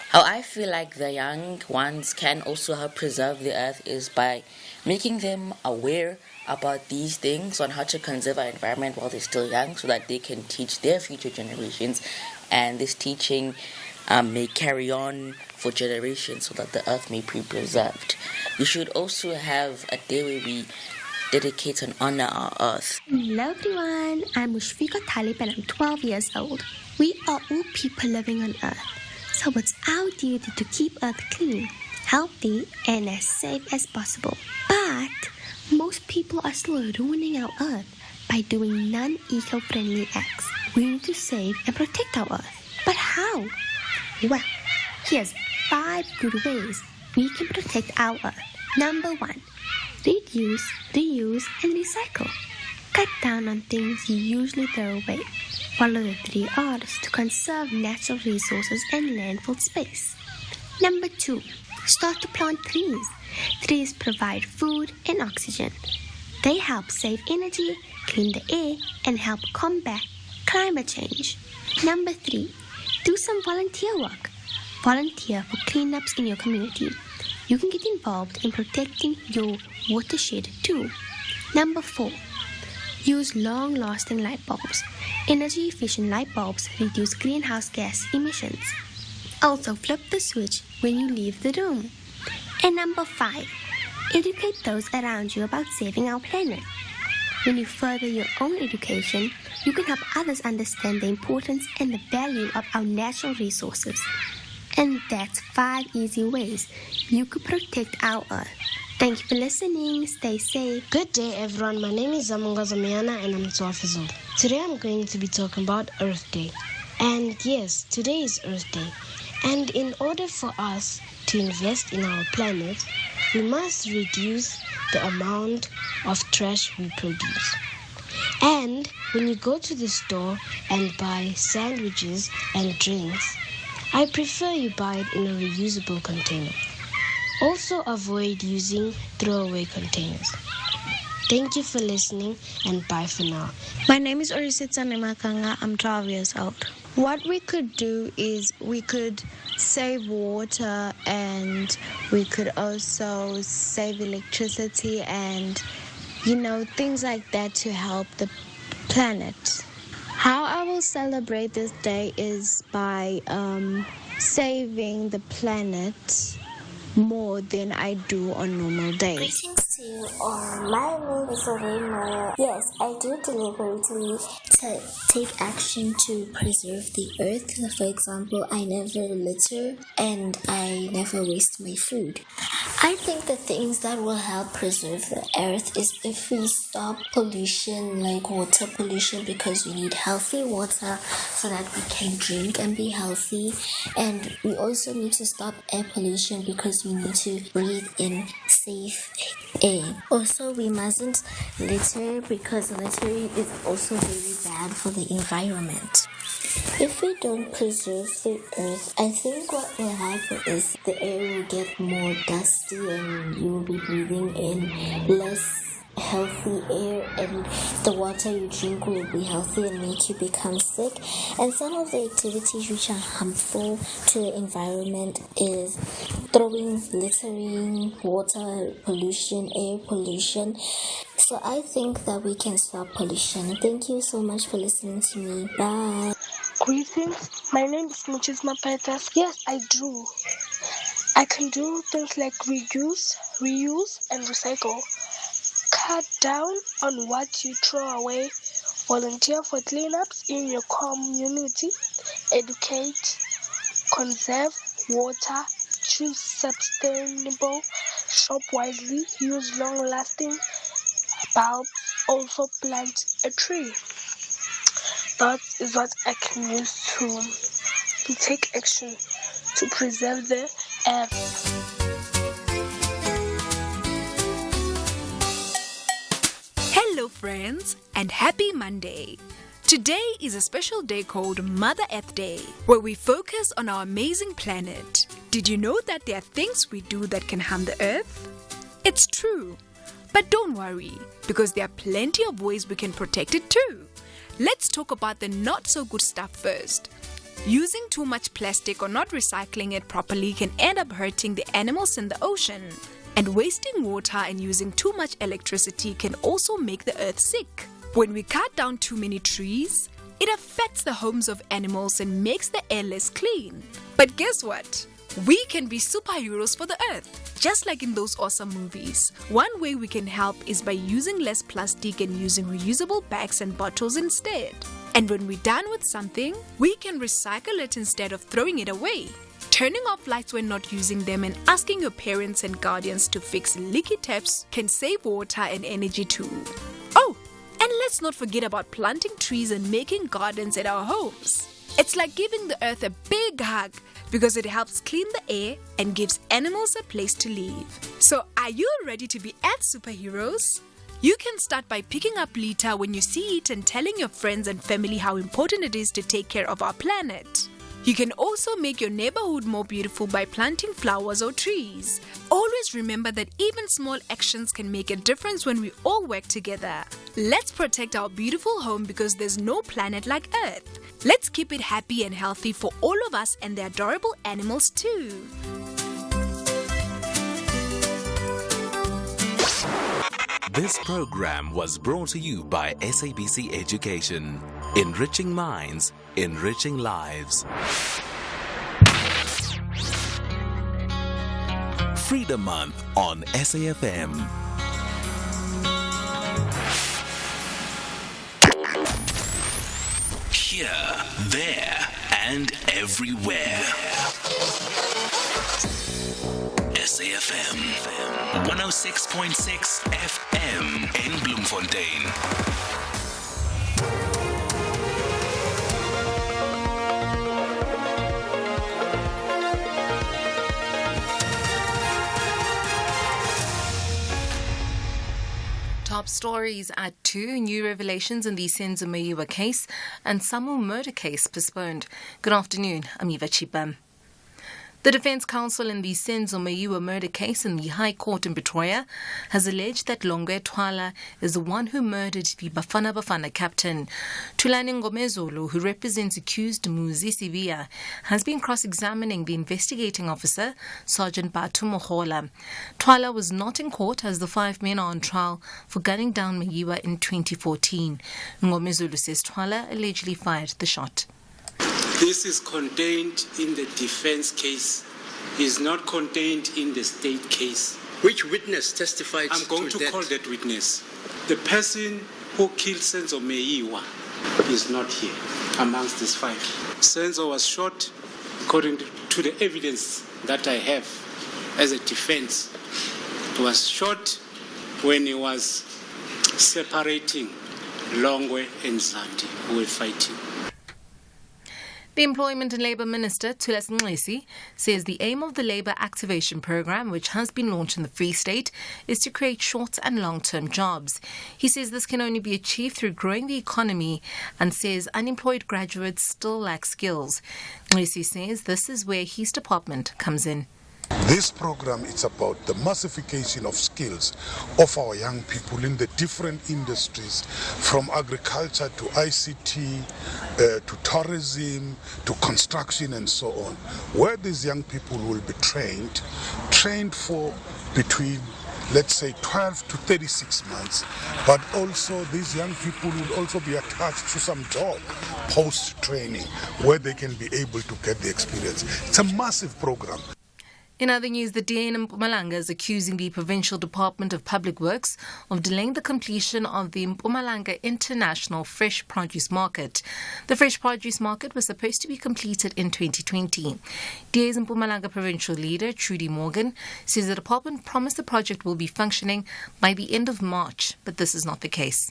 Speaker 14: How I feel like the young ones can also help preserve the earth is by making them aware about these things, on how to conserve our environment while they're still young, so that they can teach their future generations, and this teaching may carry on for generations so that the earth may be preserved. We should also have a day where we dedicate and honor our earth.
Speaker 15: Hello everyone, I'm Mushfika Talib and I'm 12 years old. We are all people living on earth, so it's our duty to keep earth clean, healthy and as safe as possible. But most people are still ruining our earth by doing non-eco-friendly acts. We need to save and protect our earth. But how? Well, here's 5 good ways we can protect our earth. Number 1, reduce, reuse, and recycle. Cut down on things you usually throw away. Follow the 3 R's to conserve natural resources and landfill space. Number 2, start to plant trees. Trees provide food and oxygen. They help save energy, clean the air, and help combat climate change. Number 3, do some volunteer work. Volunteer for cleanups in your community. You can get involved in protecting your watershed too. Number 4, use long-lasting light bulbs. Energy-efficient light bulbs reduce greenhouse gas emissions. Also, flip the switch when you leave the room. And number 5, educate those around you about saving our planet. When you further your own education, you can help others understand the importance and the value of our natural resources. And that's 5 easy ways you could protect our earth. Thank you for listening. Stay safe.
Speaker 16: Good day, everyone. My name is Zamunga Zamiana and I'm 12 years old. Today I'm going to be talking about Earth Day. And yes, today is Earth Day. And in order for us to invest in our planet, we must reduce the amount of trash we produce. And when you go to the store and buy sandwiches and drinks, I prefer you buy it in a reusable container. Also avoid using throwaway containers. Thank you for listening and bye for now.
Speaker 17: My name is Orisitsa Nemakanga. I'm 12 years old. What we could do is we could save water and we could also save electricity and, things like that to help the planet. How I will celebrate this day is by saving the planet more than I do on normal days.
Speaker 18: Greetings to
Speaker 15: you. My name is Oremo. Yes, I do deliberately take action to preserve the earth. For example, I never litter and I never waste my food. I think the things that will help preserve the earth is if we stop pollution like water pollution, because we need healthy water so that we can drink and be healthy. And we also need to stop air pollution because we need to breathe in safe air. Also, we mustn't litter because littering is also very bad for the environment. If we don't preserve the earth, I think what will happen is the air will get more dusty and you will be breathing in less healthy air, and the water you drink will be healthy and make you become sick. And some of the activities which are harmful to the environment is throwing, littering, water pollution, air pollution. So I think that we can stop pollution. Thank you so much for listening to me. Bye.
Speaker 18: Greetings, my name is Muchisma Peters. Yes, I do. I can do things like reuse, and recycle. Cut down on what you throw away. Volunteer for cleanups in your community. Educate. Conserve water. Choose sustainable. Shop wisely. Use long-lasting bulbs. Also plant a tree. That is what I can use to take action to preserve the earth.
Speaker 19: Hello friends and happy Monday. Today is a special day called Mother Earth Day, where we focus on our amazing planet. Did you know that there are things we do that can harm the earth? It's true, but don't worry, because there are plenty of ways we can protect it too. Let's talk about the not so good stuff first. Using too much plastic or not recycling it properly can end up hurting the animals in the ocean. And wasting water and using too much electricity can also make the earth sick. When we cut down too many trees, it affects the homes of animals and makes the air less clean. But guess what? We can be superheroes for the earth, just like in those awesome movies. One way we can help is by using less plastic and using reusable bags and bottles instead. And when we're done with something, we can recycle it instead of throwing it away. Turning off lights when not using them and asking your parents and guardians to fix leaky taps can save water and energy too. Oh, and let's not forget about planting trees and making gardens at our homes. It's like giving the earth a big hug because it helps clean the air and gives animals a place to live. So are you ready to be ant superheroes? You can start by picking up litter when you see it and telling your friends and family how important it is to take care of our planet. You can also make your neighborhood more beautiful by planting flowers or trees. Always remember that even small actions can make a difference when we all work together. Let's protect our beautiful home because there's no planet like Earth. Let's keep it happy and healthy for all of us and the adorable animals too.
Speaker 2: This program was brought to you by SABC Education. Enriching minds, enriching lives. Freedom Month on SAFM. Here, there, and everywhere. SAFM 106.6 FM in Bloemfontein.
Speaker 4: Top stories at 2. New revelations in the Senzo Mayiwa case and Samu murder case postponed. Good afternoon. I'm Eva Chipam. The Defence Counsel in the Senzo Mayiwa murder case in the High Court in Pretoria has alleged that Longwe Twala is the one who murdered the Bafana Bafana captain. Tulani Ngomezulu, who represents accused Muzi Sivia, has been cross-examining the investigating officer, Sergeant Batu Mohola. Twala was not in court as the 5 men are on trial for gunning down Mayiwa in 2014. Ngomezulu says Twala allegedly fired the shot.
Speaker 20: This is contained in the defense case. It is not contained in the state case. Which witness testified
Speaker 21: I'm going to
Speaker 20: that?
Speaker 21: call that witness. The person who killed Senzo Meyiwa is not here amongst these 5. Senzo was shot, according to the evidence that I have as a defense. He was shot when he was separating Longwe and Zandi, who were fighting.
Speaker 4: The Employment and Labour Minister, Thulas Nxesi, says the aim of the Labour Activation Programme, which has been launched in the Free State, is to create short and long-term jobs. He says this can only be achieved through growing the economy and says unemployed graduates still lack skills. Nxesi says this is where his department comes in.
Speaker 22: This program is about the massification of skills of our young people in the different industries, from agriculture to ICT, to tourism, to construction and so on, where these young people will be trained for between, let's say, 12 to 36 months, but also these young people will also be attached to some job post-training where they can be able to get the experience. It's a massive program.
Speaker 4: In other news, the DA in Mpumalanga is accusing the Provincial Department of Public Works of delaying the completion of the Mpumalanga International Fresh Produce Market. The Fresh Produce Market was supposed to be completed in 2020. DA's Mpumalanga Provincial Leader, Trudy Morgan, says the department promised the project will be functioning by the end of March, but this is not the case.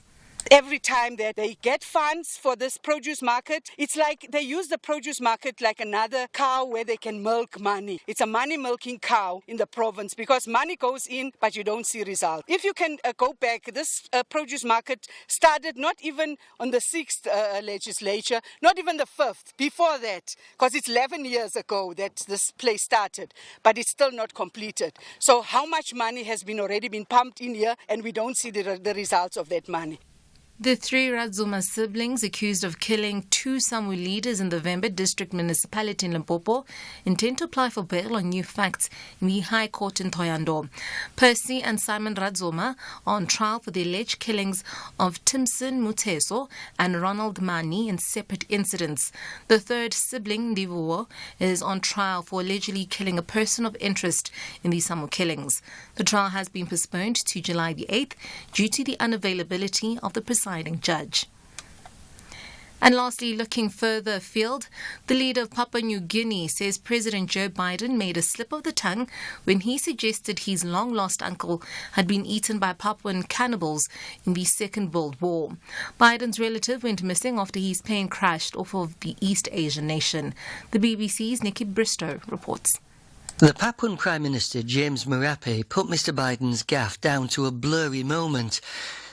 Speaker 23: Every time that they get funds for this produce market, it's like they use the produce market like another cow where they can milk money. It's a money-milking cow in the province because money goes in, but you don't see results. If you can go back, this produce market started not even on the 6th legislature, not even the 5th, before that, because it's 11 years ago that this place started, but it's still not completed. So how much money has already been pumped in here, and we don't see the results of that money.
Speaker 4: The 3 Radzuma siblings accused of killing 2 Samu leaders in the Vembe district municipality in Limpopo intend to apply for bail on new facts in the High Court in Thohoyandou. Percy and Simon Radzuma are on trial for the alleged killings of Timson Muteso and Ronald Mani in separate incidents. The 3rd sibling, Ndivuo, is on trial for allegedly killing a person of interest in the Samu killings. The trial has been postponed to July the 8th due to the unavailability of the presiding judge. And lastly, looking further afield, the leader of Papua New Guinea says President Joe Biden made a slip of the tongue when he suggested his long-lost uncle had been eaten by Papuan cannibals in the Second World War. Biden's relative went missing after his plane crashed off of the East Asian nation. The BBC's Nikki Bristow reports.
Speaker 24: The Papuan Prime Minister, James Marape, put Mr Biden's gaffe down to a blurry moment.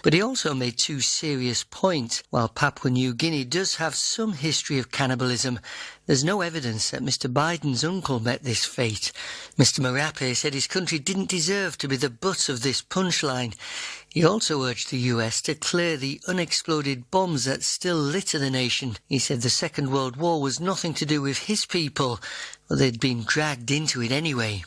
Speaker 24: But he also made 2 serious points. While Papua New Guinea does have some history of cannibalism, there's no evidence that Mr Biden's uncle met this fate. Mr Marape said his country didn't deserve to be the butt of this punchline. He also urged the US to clear the unexploded bombs that still litter the nation. He said the Second World War was nothing to do with his people, but they'd been dragged into it anyway.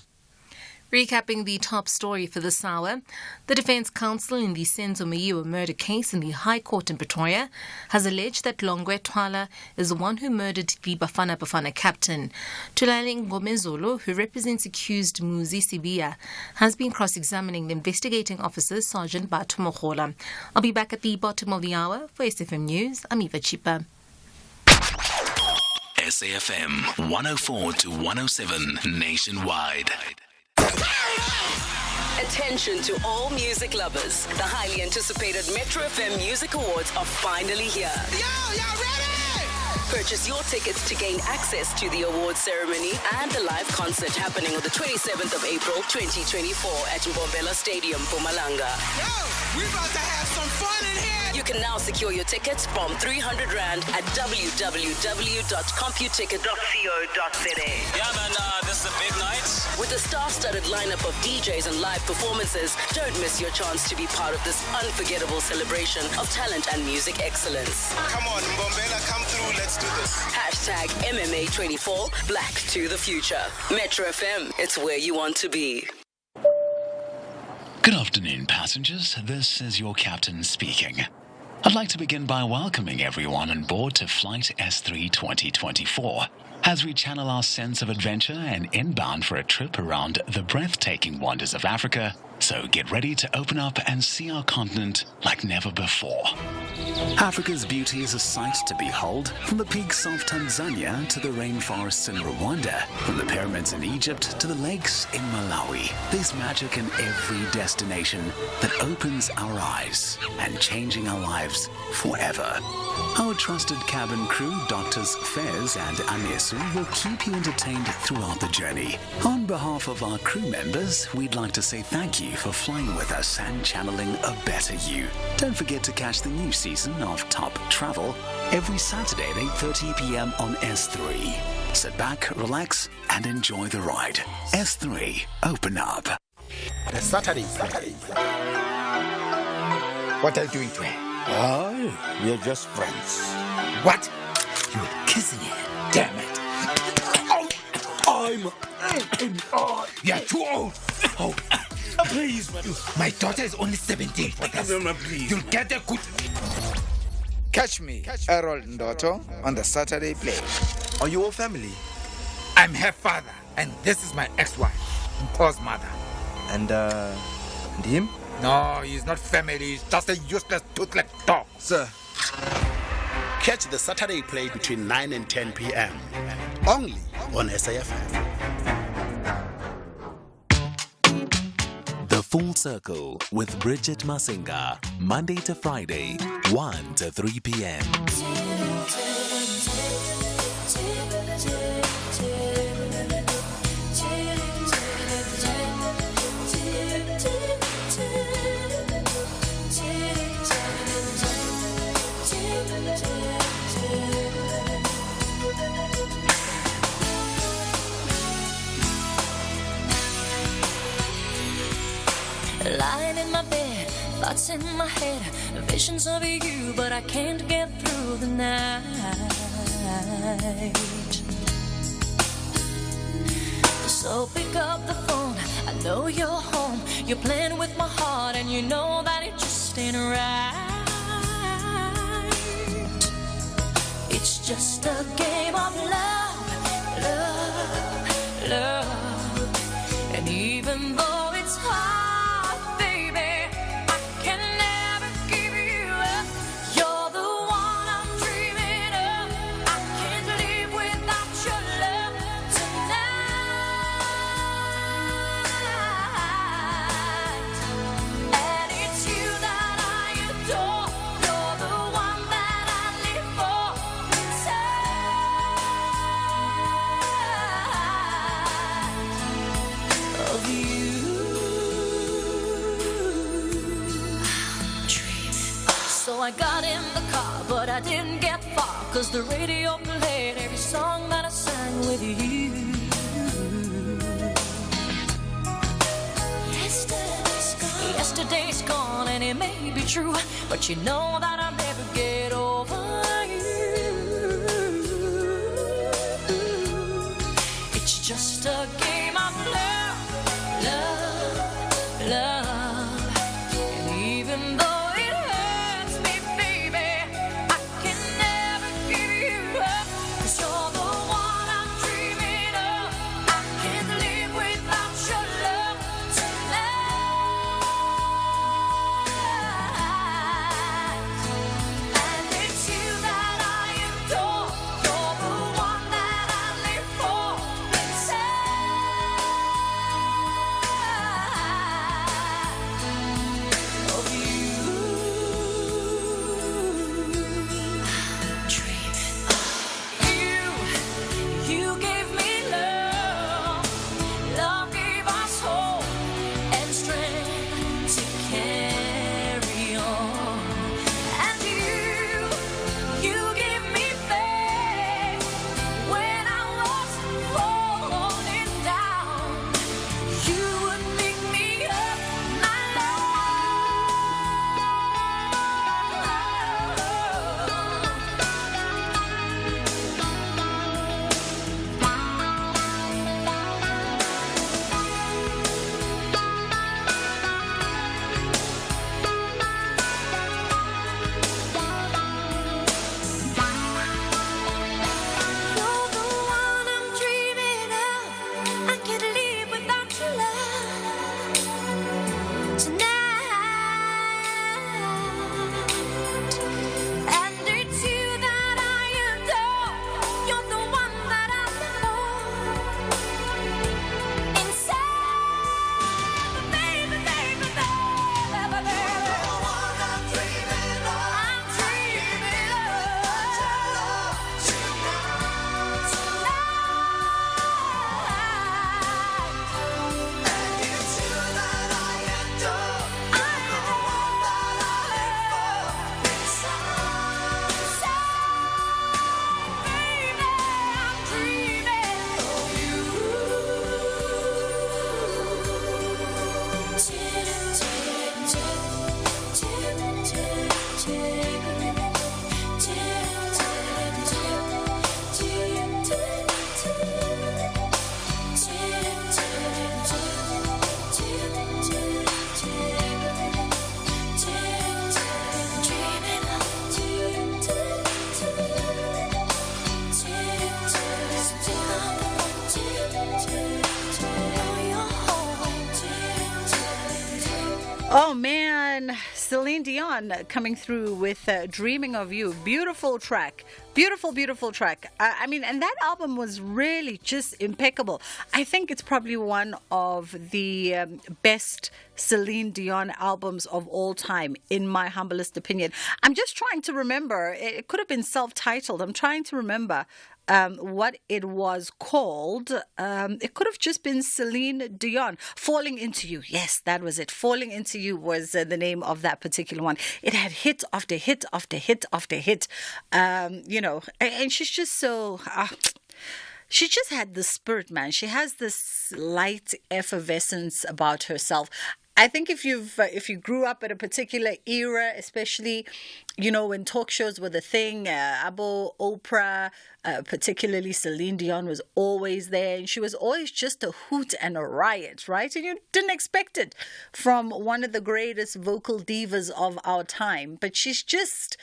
Speaker 4: Recapping the top story for this hour, the Defence Counsel in the Senzo Meyiwa murder case in the High Court in Pretoria has alleged that Longwe Twala is the one who murdered the Bafana captain. Tulani Ngomezolo, who represents accused Muzi Sibia, has been cross-examining the investigating officer, Sergeant Batu Mohola. I'll be back at the bottom of the hour. For SFM News, I'm Eva Chipa.
Speaker 2: SAFM 104 to 107 nationwide.
Speaker 25: Attention to all music lovers. The highly anticipated Metro FM Music Awards are finally here. Y'all ready? Purchase your tickets to gain access to the awards ceremony and the live concert happening on the 27th of April 2024 at Mbombela Stadium, Mpumalanga.
Speaker 26: Yo, we about to have some fun in here.
Speaker 25: You can now secure your tickets from 300 Rand at www.computicket.co.za.
Speaker 26: Yeah, man, this is a big night.
Speaker 25: With a star-studded lineup of DJs and live performances, don't miss your chance to be part of this unforgettable celebration of talent and music excellence.
Speaker 26: Come on, Mbombela, come through. Let's do this.
Speaker 25: Hashtag MMA24, Black to the Future. Metro FM, it's where you want to be.
Speaker 27: Good afternoon, passengers. This is your captain speaking. I'd like to begin by welcoming everyone on board to Flight S3 2024.
Speaker 3: as we channel our sense of adventure and inbound for a trip around the breathtaking wonders of Africa. So get ready to open up and see our continent like never before.
Speaker 2: Africa's beauty is a sight to behold, from the peaks of Tanzania to the rainforests in Rwanda, from the pyramids in Egypt to the lakes in Malawi. There's magic in every destination that opens our eyes and changing our lives forever. Our trusted cabin crew, Doctors Fez and Anesu, will keep you entertained throughout the journey. On behalf of our crew members, we'd like to say thank you for flying with us and channeling a better you. Don't forget to catch the new season of Top Travel every Saturday at 8:30 p.m. on S3. Sit back, relax, and enjoy the ride. S3, open up.
Speaker 5: The Saturday play. What are you doing to her? Oh, we're just friends. What? You're kissing her? Damn it. You're too old. Oh, please. My daughter is only 17 for this. Please. You'll get a good... Catch me, Errol Ndoto, on the Saturday play. Are you all family? I'm her father, and this is my ex-wife, Paul's mother. And him? No, he's not family. He's just a useless, toothless dog.
Speaker 6: Sir, catch the Saturday play between 9 and 10 p.m. Only on SAFM.
Speaker 2: The Full Circle with Bridget Masinga, Monday to Friday, 1 to 3 p.m.
Speaker 7: Lying in my bed, thoughts in my head, visions of you, but I can't get through the night. So pick up the phone, I know you're home. You're playing with my heart and you know that it just ain't right. It's just a game of love, love, love. And even though it's hard, I got in the car, but I didn't get far, 'cause the radio played every song that I sang with you. Yesterday's gone and it may be true, but you know that I'll never get over you. It's just a game of love, love, love. And even though
Speaker 1: Celine Dion coming through with Dreaming of You. Beautiful track. Beautiful, beautiful track. I mean, and that album was really just impeccable. I think it's probably one of the best Celine Dion albums of all time, in my humblest opinion. I'm just trying to remember. It could have been self-titled. I'm trying to remember what it was called. It could have just been Celine Dion. Falling Into You. Yes, that was it. Falling Into You was the name of that particular one. It had hit after hit after hit after hit. And she's just so... she just had the spirit, man. She has this light effervescence about herself. I think if you grew up at a particular era, especially, when talk shows were the thing, Abo, Oprah, particularly Celine Dion was always there, and she was always just a hoot and a riot, right? And you didn't expect it from one of the greatest vocal divas of our time, but she's just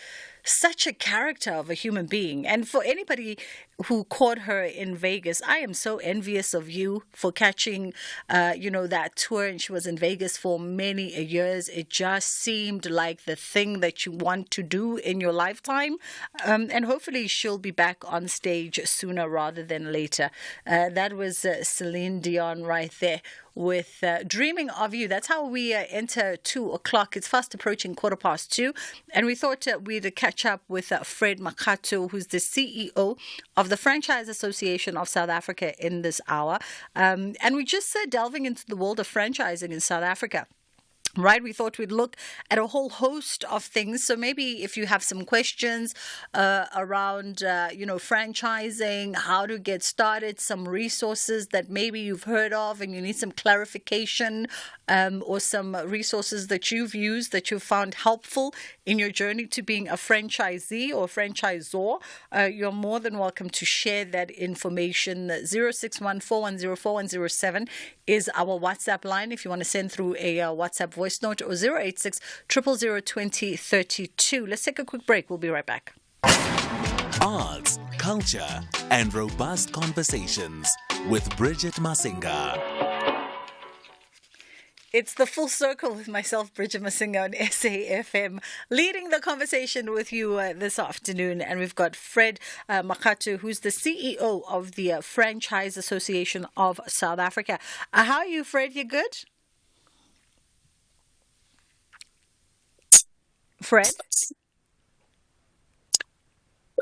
Speaker 1: such a character of a human being. And for anybody who caught her in Vegas, I am so envious of you for catching, that tour. And she was in Vegas for many years. It just seemed like the thing that you want to do in your lifetime. And hopefully she'll be back on stage sooner rather than later. That was Celine Dion right there with Dreaming of You. That's how we enter 2 o'clock. It's fast approaching 2:15. And we thought we'd catch up with Fred Makatu, who's the CEO of the Franchise Association of South Africa in this hour. And we're just delving into the world of franchising in South Africa. Right, we thought we'd look at a whole host of things. So maybe if you have some questions around, franchising, how to get started, some resources that maybe you've heard of and you need some clarification, or some resources that you've used that you've found helpful in your journey to being a franchisee or franchisor, you're more than welcome to share that information. 061-410-4107 is our WhatsApp line if you want to send through a WhatsApp voice note, or 086 000 2032. Let's take a quick break. We'll be right back.
Speaker 8: Arts, culture, and robust conversations with Bridget Masinga.
Speaker 1: It's the full circle with myself, Bridget Masinga, on SAFM, leading the conversation with you this afternoon. And we've got Fred Makatu, who's the CEO of the Franchise Association of South Africa. How are you, Fred? You good? Fred?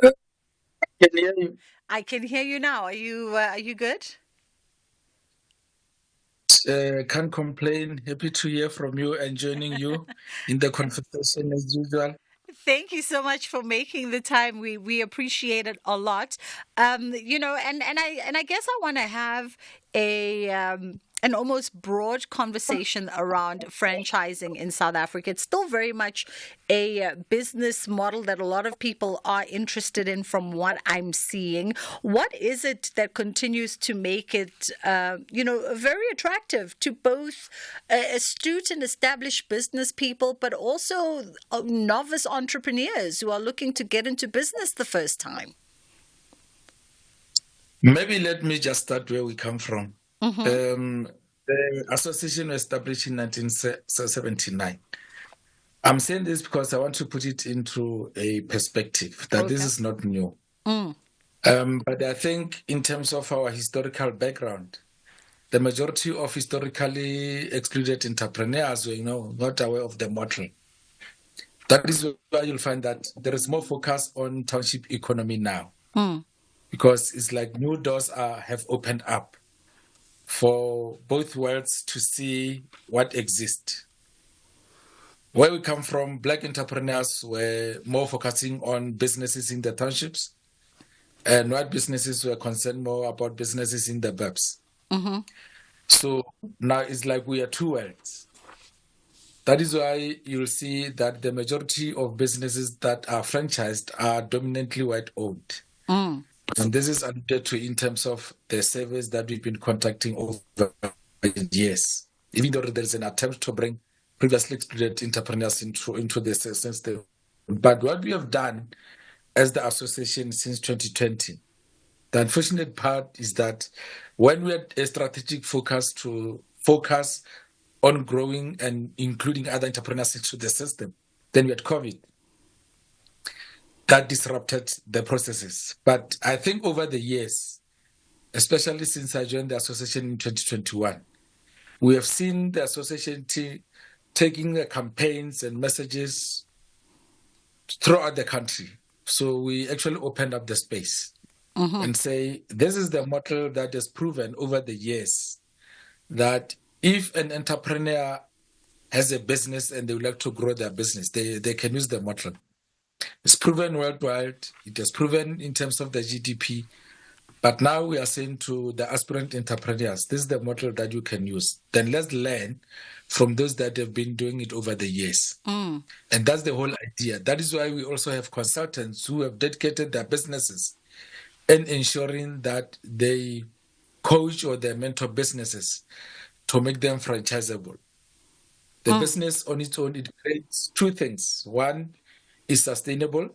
Speaker 9: Can hear you.
Speaker 1: I can hear you now. Are you good?
Speaker 9: Can't complain. Happy to hear from you and joining you in the conversation as usual.
Speaker 1: Thank you so much for making the time. We appreciate it a lot. And I guess I want to have an almost broad conversation around franchising in South Africa. It's still very much a business model that a lot of people are interested in from what I'm seeing. What is it that continues to make it, very attractive to both astute and established business people, but also novice entrepreneurs who are looking to get into business the first time?
Speaker 9: Maybe let me just start where we come from.
Speaker 1: Mm-hmm.
Speaker 9: The association was established in 1979. I'm saying this because I want to put it into a perspective that this is not new.
Speaker 1: Mm.
Speaker 9: But I think in terms of our historical background, the majority of historically excluded entrepreneurs were, not aware of the model. That is why you'll find that there is more focus on township economy now.
Speaker 1: Mm.
Speaker 9: Because it's like new doors have opened up for both worlds to see what exists. Where we come from, Black entrepreneurs were more focusing on businesses in the townships, and white businesses were concerned more about businesses in the burbs.
Speaker 1: Mm-hmm.
Speaker 9: So now it's like we are two worlds. That is why you'll see that the majority of businesses that are franchised are dominantly white-owned.
Speaker 1: Mm.
Speaker 9: And this is alluded to in terms of the surveys that we've been conducting over years. Even though there's an attempt to bring previously excluded entrepreneurs into the system. But what we have done as the association since 2020, the unfortunate part is that when we had a strategic focus to focus on growing and including other entrepreneurs into the system, Then we had COVID. That disrupted the processes. But I think over the years, especially since I joined the association in 2021, we have seen the association taking the campaigns and messages throughout the country. So we actually opened up the space and say, this is the model that has proven over the years that if an entrepreneur has a business and they would like to grow their business, they can use the model. It's proven worldwide. It has proven in terms of the GDP. But now we are saying to the aspirant entrepreneurs, this is the model that you can use. Then let's learn from those that have been doing it over the years. And that's the whole idea. That is why we also have consultants who have dedicated their businesses in ensuring that they coach or they mentor businesses to make them franchisable. The business on its own, it creates two things. One is sustainable.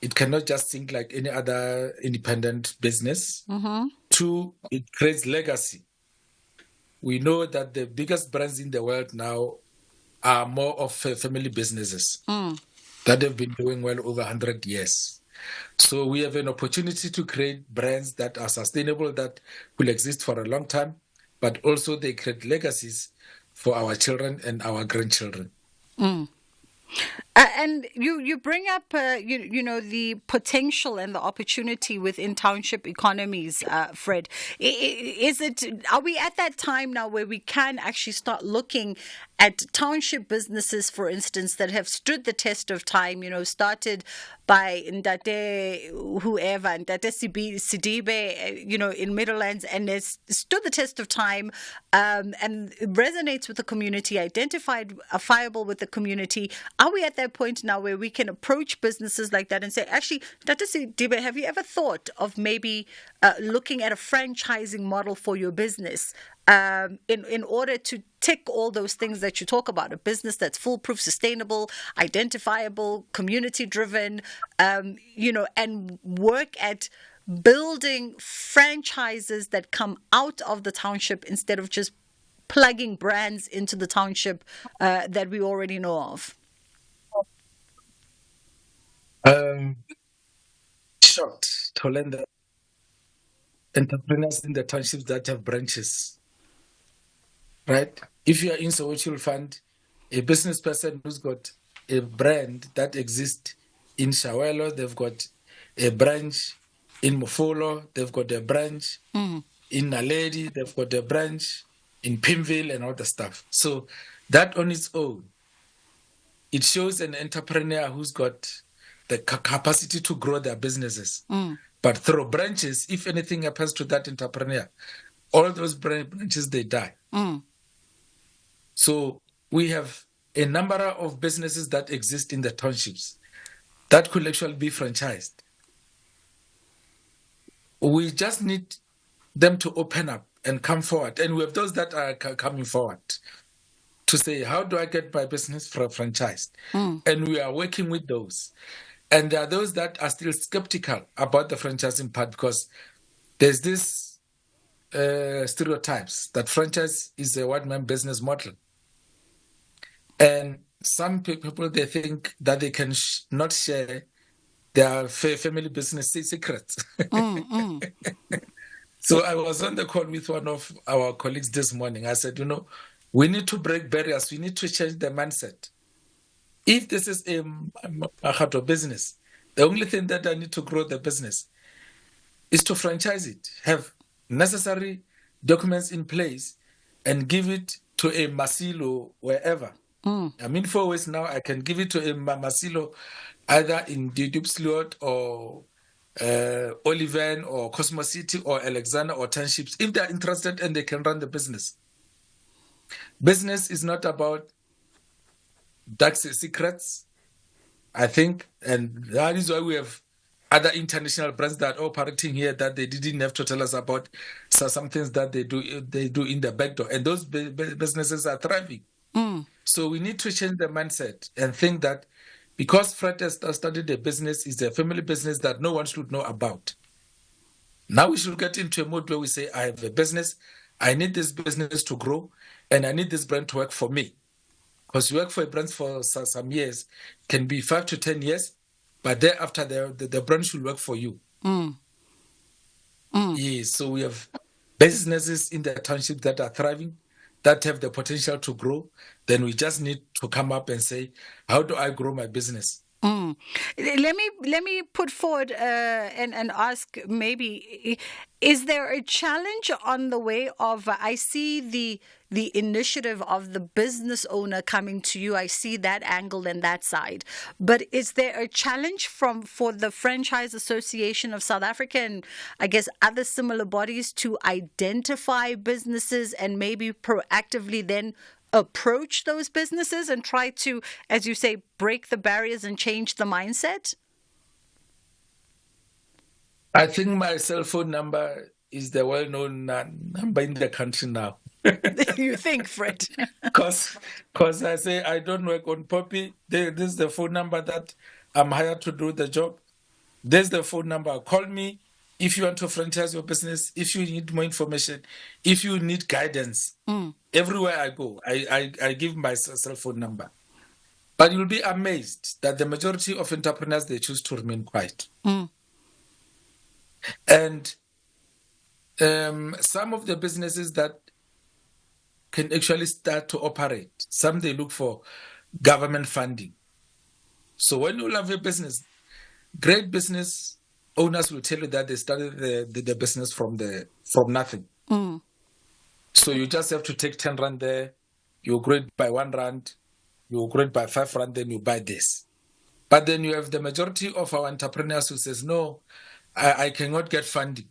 Speaker 9: It cannot just think like any other independent business. Two, it creates legacy. We know that the biggest brands in the world now are more of family businesses that have been doing well over 100 years. So we have an opportunity to create brands that are sustainable, that will exist for a long time, but also they create legacies for our children and our grandchildren.
Speaker 1: And you bring up, you know, the potential and the opportunity within township economies, Fred. Are we at that time now where we can actually start looking at township businesses, for instance, that have stood the test of time, you know, started by Ndate, whoever, Ndate Sidibe, you know, in Middlelands, and has stood the test of time and resonates with the community, identifiable with the community? Are we at that point now where we can approach businesses like that and say, actually, Ndate Sidibe, have you ever thought of maybe looking at a franchising model for your business? In order to tick all those things that you talk about, a business that's foolproof, sustainable, identifiable, community-driven, you know, and work at building franchises that come out of the township instead of just plugging brands into the township that we already know of?
Speaker 9: Shocked to learn that entrepreneurs in the townships that have branches. Right? If you are in Soweto, you'll find a business person who's got a brand that exists in Shawelo, they've got a branch in Mofolo, they've got a branch in Naledi, they've got a branch in Pimville and all the stuff. So that on its own, it shows an entrepreneur who's got the capacity to grow their businesses. But through branches, if anything happens to that entrepreneur, all those branches, they die. So we have a number of businesses that exist in the townships that could actually be franchised. We just need them to open up and come forward. And we have those that are coming forward to say, how do I get my business franchised? And we are working with those. And there are those that are still skeptical about the franchising part because there's this stereotypes that franchise is a one-man business model. And some people, they think that they can not share their family business secrets. So I was on the call with one of our colleagues this morning. I said, you know, we need to break barriers. We need to change the mindset. If this is a heart of business, the only thing that I need to grow the business is to franchise it, have necessary documents in place, and give it to a Masilo wherever. I'm in 4 ways now. I can give it to a Masilo either in Dudupsliot or Oliven or Cosmo City or Alexander or Townships if they're interested and they can run the business. Business is not about dark secrets, I think, and that is why we have other international brands that are operating here that they didn't have to tell us about. So some things that they do in the back door, and those businesses are thriving. So we need to change the mindset and think that because Fred has started a business, it's a family business that no one should know about. Now we should get into a mode where we say, I have a business, I need this business to grow, and I need this brand to work for me. Because you work for a brand for some years, can be 5 to 10 years, but thereafter the brand should work for you. Yes, so we have businesses in the township that are thriving, that have the potential to grow. Then we just need to come up and say, how do I grow my business?
Speaker 1: Let me put forward and ask, maybe, is there a challenge on the way of, I see the initiative of the business owner coming to you, I see that angle and that side, but is there a challenge for the Franchise Association of South Africa and I guess other similar bodies to identify businesses and maybe proactively then approach those businesses and try to, as you say, break the barriers and change the mindset?
Speaker 9: I think my cell phone number is the well-known number in the country now.
Speaker 1: You think, Fred?
Speaker 9: Because I say I don't work on Poppy. This is the phone number that I'm hired to do the job. There's the phone number. Call me if you want to franchise your business, if you need more information, if you need guidance. Everywhere I go, I give my cell phone number. But you'll be amazed that the majority of entrepreneurs, they choose to remain quiet. And some of the businesses that can actually start to operate, some they look for government funding. So when you have a business, great business owners will tell you that they started the business from nothing. So you just have to take 10 rand there, you grow it by 1 rand, you grow it by 5 rand, then you buy this. But then you have the majority of our entrepreneurs who says, no, I cannot get funding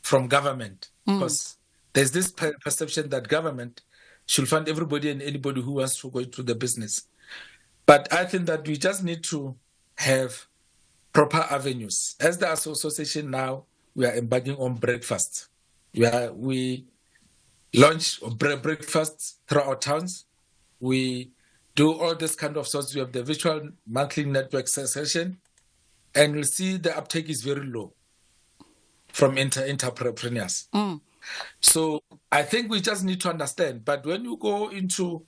Speaker 9: from government because there's this perception that government should fund everybody and anybody who wants to go into the business. But I think that we just need to have proper avenues. As the association now, we are embarking on breakfast. We launch breakfasts through our towns. We do all this kind of sorts. We have the virtual monthly network session, and you'll see the uptake is very low from entrepreneurs. So I think we just need to understand. But when you go into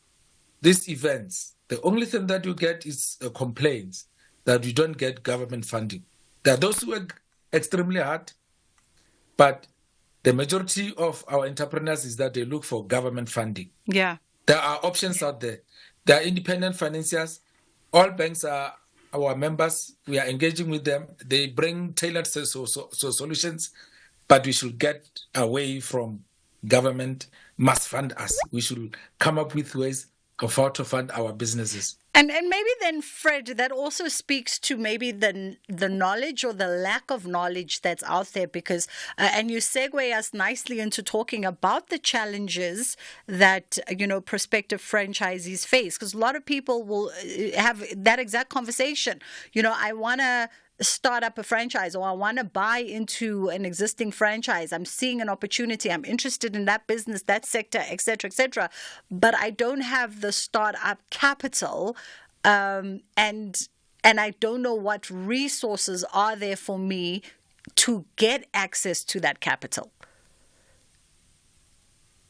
Speaker 9: these events, the only thing that you get is complaints that you don't get government funding. There are those who work extremely hard, but the majority of our entrepreneurs is that they look for government funding.
Speaker 1: Yeah.
Speaker 9: There are options out there. There are independent financiers. All banks are our members. We are engaging with them. They bring tailored solutions, but we should get away from government must fund us. We should come up with ways of how to fund our businesses.
Speaker 1: And maybe then, Fred, that also speaks to maybe the knowledge or the lack of knowledge that's out there, because and you segue us nicely into talking about the challenges that prospective franchisees face, because a lot of people will have that exact conversation. I want to start up a franchise, or I want to buy into an existing franchise. I'm seeing an opportunity. I'm interested in that business, that sector, et cetera, but I don't have the startup capital, and I don't know what resources are there for me to get access to that capital.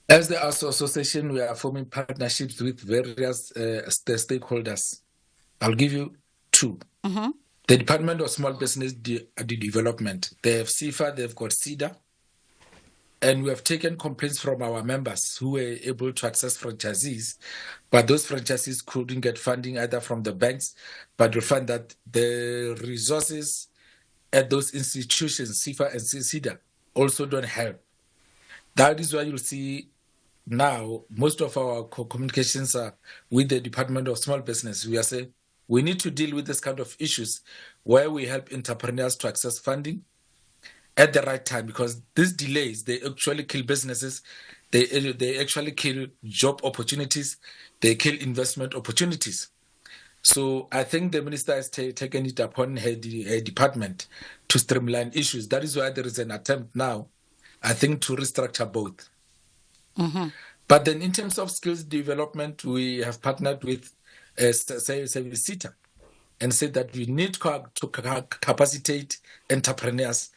Speaker 9: As the association, we are forming partnerships with various stakeholders. I'll give you 2. The Department of Small Business Development. They have CIFA, they've got CEDA, and we have taken complaints from our members who were able to access franchisees, but those franchisees couldn't get funding either from the banks, but we find that the resources at those institutions, CIFA and CEDA, also don't help. That is why you'll see now most of our communications are with the Department of Small Business. We are saying, we need to deal with this kind of issues where we help entrepreneurs to access funding at the right time, because these delays, they actually kill businesses, they actually kill job opportunities, they kill investment opportunities. So I think the minister has taken it upon her department to streamline issues. That is why there is an attempt now, I think, to restructure both. But then in terms of skills development, we have partnered with CETA and said that we need to capacitate entrepreneurs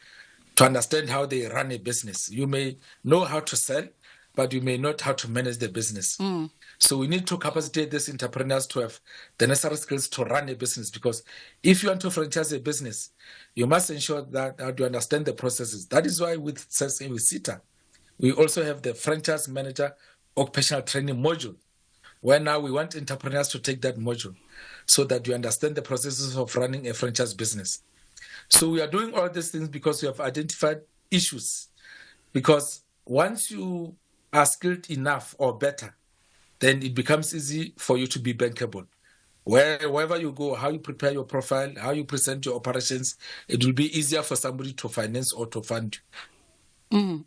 Speaker 9: to understand how they run a business. You may know how to sell, but you may not how to manage the business. So we need to capacitate these entrepreneurs to have the necessary skills to run a business, because if you want to franchise a business, you must ensure that you understand the processes. That is why with SITA, we also have the franchise manager occupational training module, where now we want entrepreneurs to take that module so that you understand the processes of running a franchise business. So we are doing all these things because we have identified issues. Because once you are skilled enough or better, then it becomes easy for you to be bankable. Wherever you go, how you prepare your profile, how you present your operations, it will be easier for somebody to finance or to fund you.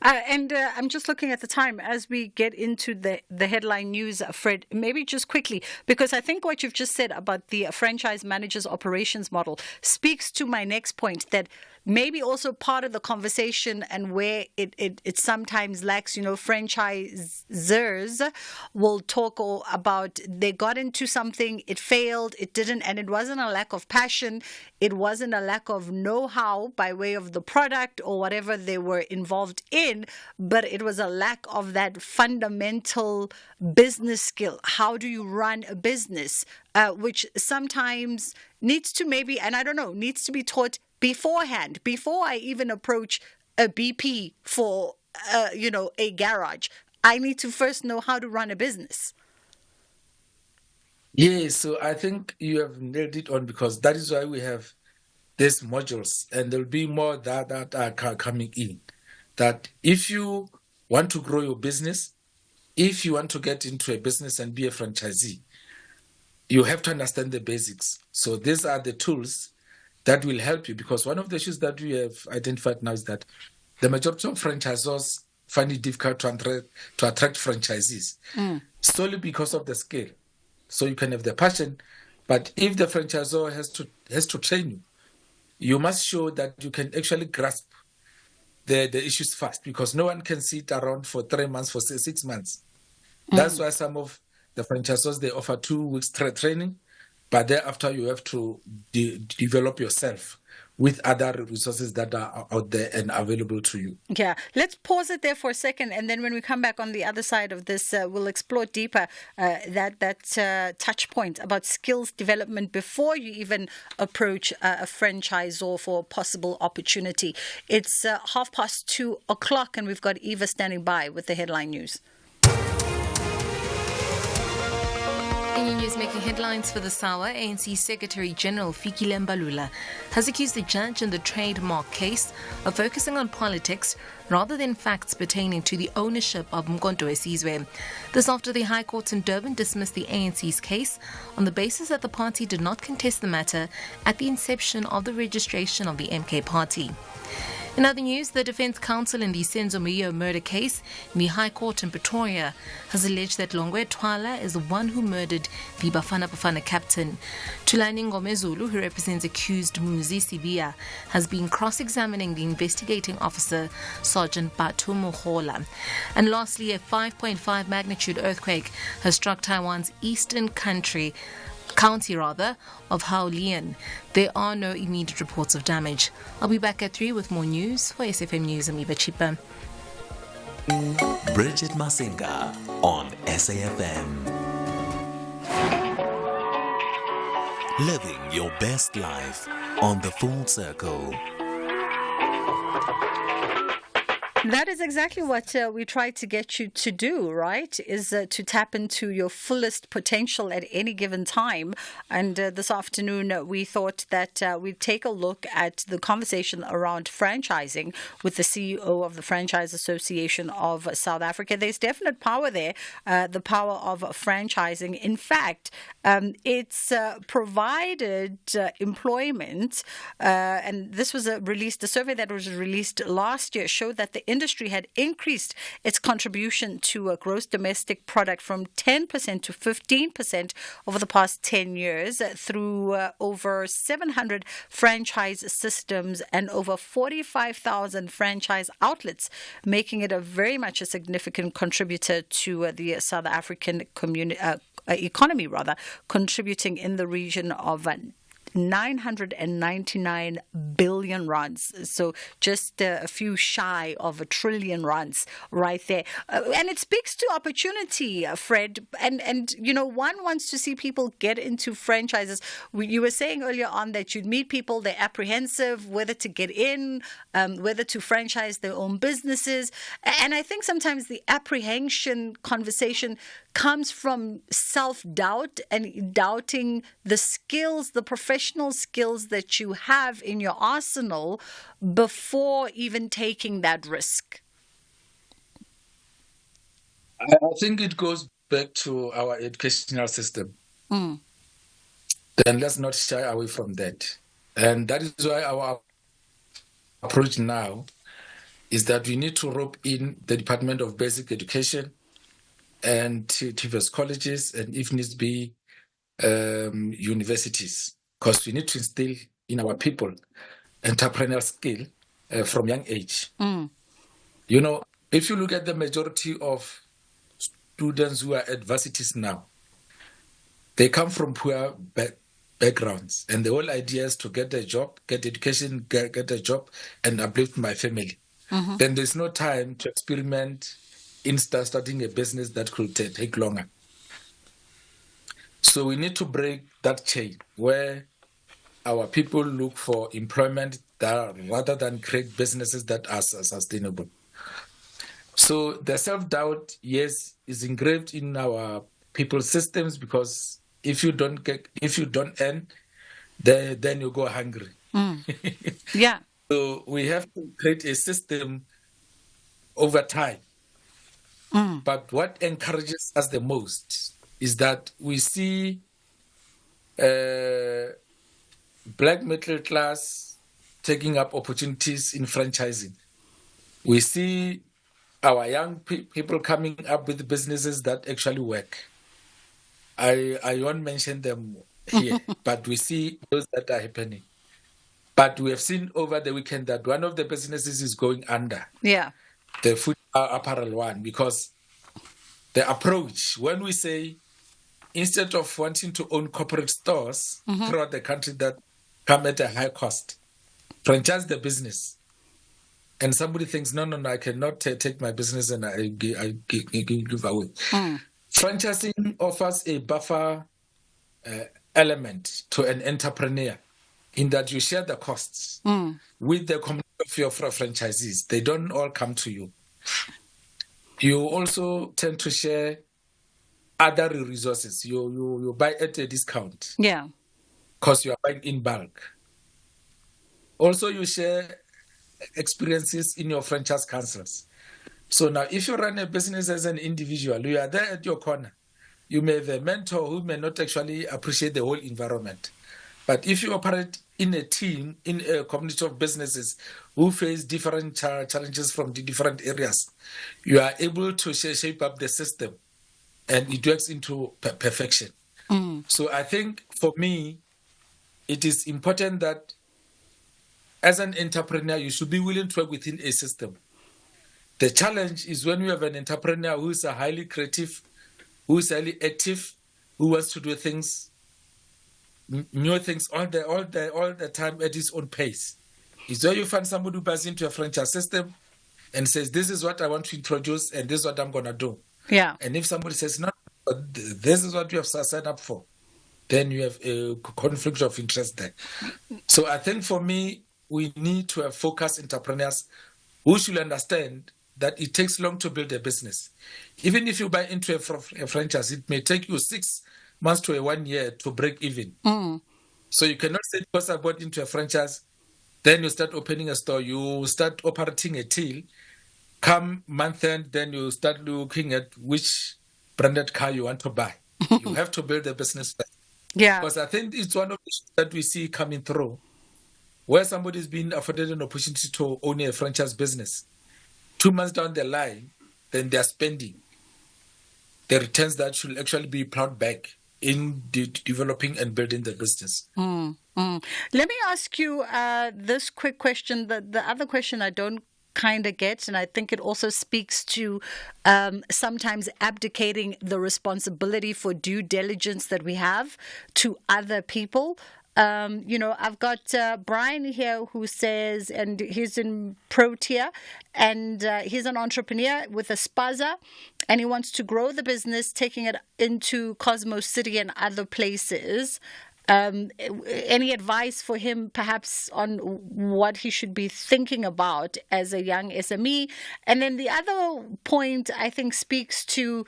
Speaker 1: And I'm just looking at the time as we get into the headline news, Fred, maybe just quickly, because I think what you've just said about the franchise manager's operations model speaks to my next point, that maybe also part of the conversation and where it sometimes lacks, franchisors will talk about they got into something, it failed, it didn't, and it wasn't a lack of passion, it wasn't a lack of know-how by way of the product or whatever they were involved in, but it was a lack of that fundamental business skill. How do you run a business? Which sometimes needs to maybe, and I don't know, needs to be taught beforehand, before I even approach a BP for, a garage. I need to first know how to run a business.
Speaker 9: Yes, so I think you have nailed it on, because that is why we have these modules, and there'll be more that are coming in. That if you want to grow your business, if you want to get into a business and be a franchisee, you have to understand the basics. So these are the tools that will help you, because one of the issues that we have identified now is that the majority of franchisors find it difficult to attract franchisees solely because of the scale. So you can have the passion, but if the franchisor has to train you, you must show that you can actually grasp the issues fast, because no one can sit around for 3 months, for 6 months. That's why some of the franchisors, they offer 2 weeks training, but thereafter you have to develop yourself with other resources that are out there and available to you.
Speaker 1: Yeah, let's pause it there for a second, and then when we come back on the other side of this, we'll explore deeper that touch point about skills development before you even approach a franchisor for a possible opportunity. It's 2:30, and we've got Eva standing by with the headline news.
Speaker 4: In news making headlines for this hour, ANC Secretary General Fikile Mbalula has accused the judge in the trademark case of focusing on politics rather than facts pertaining to the ownership of Mkonto Sizwe. This after the High Court in Durban dismissed the ANC's case on the basis that the party did not contest the matter at the inception of the registration of the MK party. In other news, the defense counsel in the Senzo Moyo murder case in the High Court in Pretoria has alleged that Longwe Twala is the one who murdered the Bafana Bafana captain. Tulani Ngomezulu, who represents accused Muzi Sibia, has been cross-examining the investigating officer, Sergeant Batu Mohola. And lastly, a 5.5 magnitude earthquake has struck Taiwan's eastern county of Haolian. There are no immediate reports of damage. I'll be back at 3 with more news for SFM News. I'm Eva Chipa.
Speaker 8: Bridget Masinga on SAFM. Living your best life on the Full Circle.
Speaker 1: That is exactly what we try to get you to do, right? Is to tap into your fullest potential at any given time. And this afternoon, we thought that we'd take a look at the conversation around franchising with the CEO of the Franchise Association of South Africa. There's definite power there, the power of franchising. In fact, it's provided employment, and this was the survey that was released last year showed that the industry had increased its contribution to a gross domestic product from 10% to 15% over the past 10 years through over 700 franchise systems and over 45,000 franchise outlets, making it very much a significant contributor to the South African economy, contributing in the region of 999 billion rands. So just a few shy of a trillion rands right there. And it speaks to opportunity, Fred. And one wants to see people get into franchises. You were saying earlier on that you'd meet people, they're apprehensive whether to get in, whether to franchise their own businesses. And I think sometimes the apprehension conversation comes from self-doubt and doubting the skills, the professional skills that you have in your arsenal before even taking that risk.
Speaker 9: I think it goes back to our educational system. Then let's not shy away from that. And that is why our approach now is that we need to rope in the Department of Basic Education and TVS colleges, and if needs be, universities, because we need to instill in our people entrepreneurial skill from young age. If you look at the majority of students who are at varsities now, they come from poor backgrounds, and the whole idea is to get a job, get education, get a job, and uplift my family. Then there's no time to experiment in starting a business that could take longer. So we need to break that chain where our people look for employment rather than create businesses that are sustainable. So the self-doubt, yes, is engraved in our people's systems, because if you don't earn, then you go hungry.
Speaker 1: Yeah.
Speaker 9: So we have to create a system over time. But what encourages us the most is that we see black middle class taking up opportunities in franchising. We see our young people coming up with businesses that actually work. I won't mention them here, but we see those that are happening. But we have seen over the weekend that one of the businesses is going under.
Speaker 1: Yeah.
Speaker 9: The food apparel one, because the approach, when we say instead of wanting to own corporate stores throughout the country that come at a high cost, franchise the business. And somebody thinks, no, I cannot take my business and I give away. Franchising offers a buffer element to an entrepreneur in that you share the costs with the community of your franchisees. They don't all come to you. You also tend to share other resources. You buy at a discount.
Speaker 1: Yeah.
Speaker 9: Because you are buying in bulk. Also, you share experiences in your franchise councils. So now, if you run a business as an individual, you are there at your corner. You may have a mentor who may not actually appreciate the whole environment. But if you operate in a team, in a community of businesses who face different challenges from the different areas, you are able to shape up the system, and it works into perfection. So I think for me, it is important that as an entrepreneur, you should be willing to work within a system. The challenge is when you have an entrepreneur who is highly creative, who is highly active, who wants to do things, new things all the time at his own pace. It's where you find somebody who buys into a franchise system and says, this is what I want to introduce and this is what I'm going to do.
Speaker 1: Yeah.
Speaker 9: And if somebody says, no, this is what you have signed up for, then you have a conflict of interest there. So I think for me, we need to have focused entrepreneurs who should understand that it takes long to build a business. Even if you buy into a franchise, it may take you 6 months to 1 year to break even. So you cannot say, because I bought into a franchise, then you start opening a store, you start operating a till, come month end, then you start looking at which branded car you want to buy. You have to build a business first.
Speaker 1: Yeah.
Speaker 9: Because I think it's one of the issues that we see coming through, where somebody is being afforded an opportunity to own a franchise business. 2 months down the line, then they're spending the returns that should actually be plowed back in developing and building the business.
Speaker 1: Let me ask you this quick question. The other question I don't kind of get, and I think it also speaks to sometimes abdicating the responsibility for due diligence that we have to other people. I've got Brian here who says, and he's in Protea, and he's an entrepreneur with a spaza, and he wants to grow the business, taking it into Cosmos City and other places. Any advice for him, perhaps, on what he should be thinking about as a young SME? And then the other point, I think, speaks to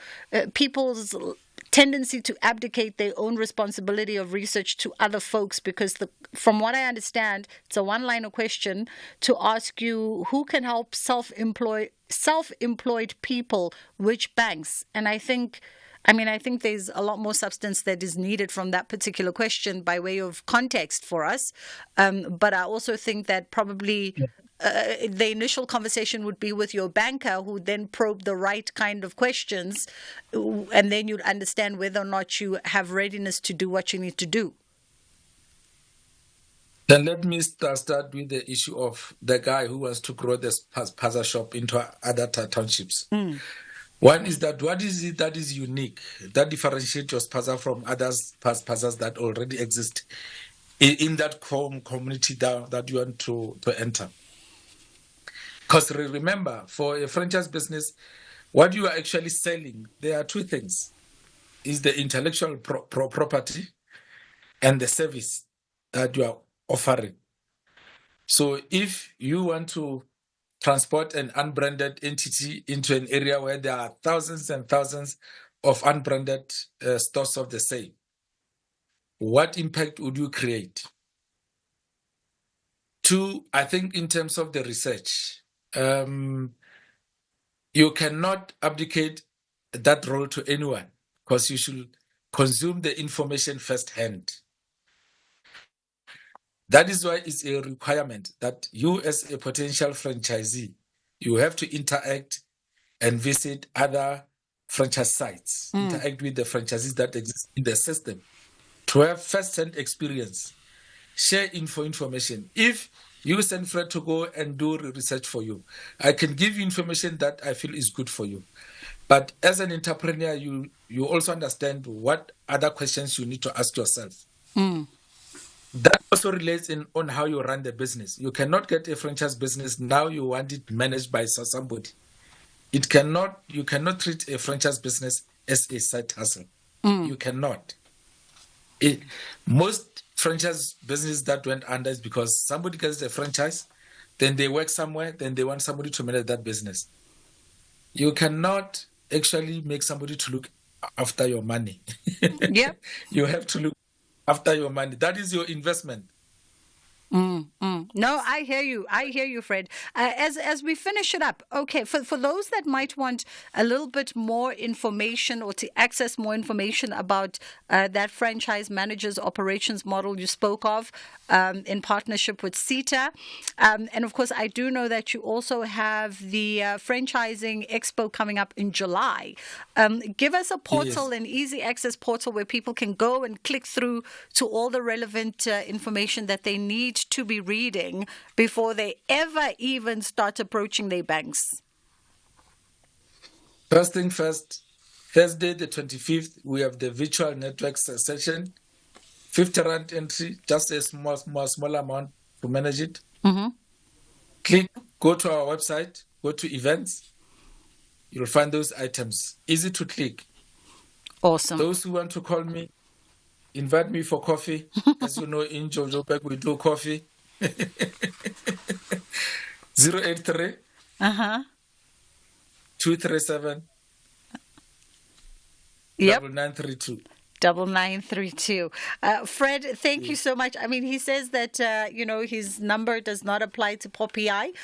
Speaker 1: people's tendency to abdicate their own responsibility of research to other folks, because from what I understand, it's a one-liner question to ask you who can help self-employed people, which banks. And I think there's a lot more substance that is needed from that particular question by way of context for us. But I also think that probably the initial conversation would be with your banker, who then probe the right kind of questions, and then you'd understand whether or not you have readiness to do what you need to do.
Speaker 9: Then let me start with the issue of the guy who wants to grow this Paza shop into other townships. One is that what is it that is unique, that differentiates your Paza from others Pazas that already exist in that community that you want to enter? Because remember, for a franchise business, what you are actually selling, there are two things. Is the intellectual property and the service that you are offering. So if you want to transport an unbranded entity into an area where there are thousands and thousands of unbranded stores of the same, what impact would you create? Two, I think in terms of the research, you cannot abdicate that role to anyone, because you should consume the information firsthand. That is why it's a requirement that you, as a potential franchisee, you have to interact and visit other franchise sites, interact with the franchisees that exist in the system, to have first-hand experience, share information. If you send Fred to go and do research for you, I can give you information that I feel is good for you. But as an entrepreneur, you also understand what other questions you need to ask yourself. That also relates on how you run the business. You cannot get a franchise business now you want it managed by somebody. You cannot treat a franchise business as a side hustle. You cannot. Most franchise businesses that went under is because somebody gets a franchise, then they work somewhere, then they want somebody to manage that business. You cannot actually make somebody to look after your money.
Speaker 1: Yeah.
Speaker 9: You have to look after your money. That is your investment.
Speaker 1: No, I hear you, Fred. As we finish it up, okay, for those that might want a little bit more information or to access more information about that franchise manager's operations model you spoke of in partnership with CETA, and of course I do know that you also have the franchising expo coming up in July. Give us a portal, an easy access portal where people can go and click through to all the relevant information that they need to be reading before they ever even start approaching their banks.
Speaker 9: First thing first, Thursday the 25th, we have the virtual network session. 50 Rand entry, just a small amount to manage it. Click, go to our website, go to events. You'll find those items. Easy to click.
Speaker 1: Awesome.
Speaker 9: Those who want to call me, invite me for coffee. As you know, in Joburg, we do coffee. 083 237 9932.
Speaker 1: 9932. Fred, thank you so much. I mean, he says that, his number does not apply to Popeye.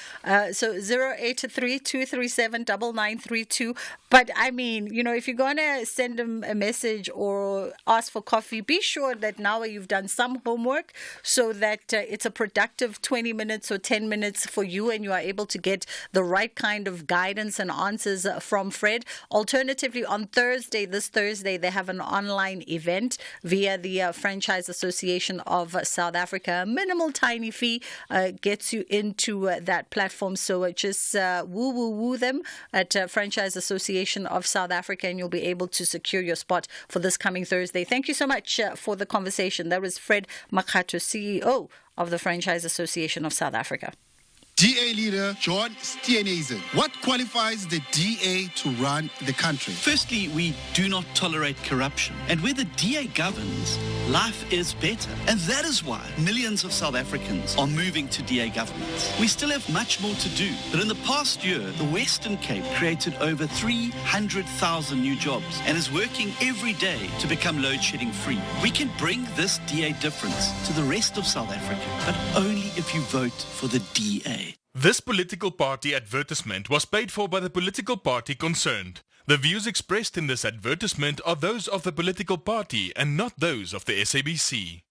Speaker 1: So 083-237-9932. But I mean, if you're going to send him a message or ask for coffee, be sure that now you've done some homework so that it's a productive 20 minutes or 10 minutes for you and you are able to get the right kind of guidance and answers from Fred. Alternatively, on this Thursday, they have an online event via the Franchise Association of South Africa. A minimal, tiny fee gets you into that platform. So just woo them at Franchise Association of South Africa, and you'll be able to secure your spot for this coming Thursday. Thank you so much for the conversation. That was Fred Makato, CEO of the Franchise Association of South Africa.
Speaker 10: DA leader John Steenhuisen. What qualifies the DA to run the country?
Speaker 11: Firstly, we do not tolerate corruption. And where the DA governs, life is better. And that is why millions of South Africans are moving to DA governments. We still have much more to do. But in the past year, the Western Cape created over 300,000 new jobs and is working every day to become load shedding free. We can bring this DA difference to the rest of South Africa, but only if you vote for the DA.
Speaker 12: This political party advertisement was paid for by the political party concerned. The views expressed in this advertisement are those of the political party and not those of the SABC.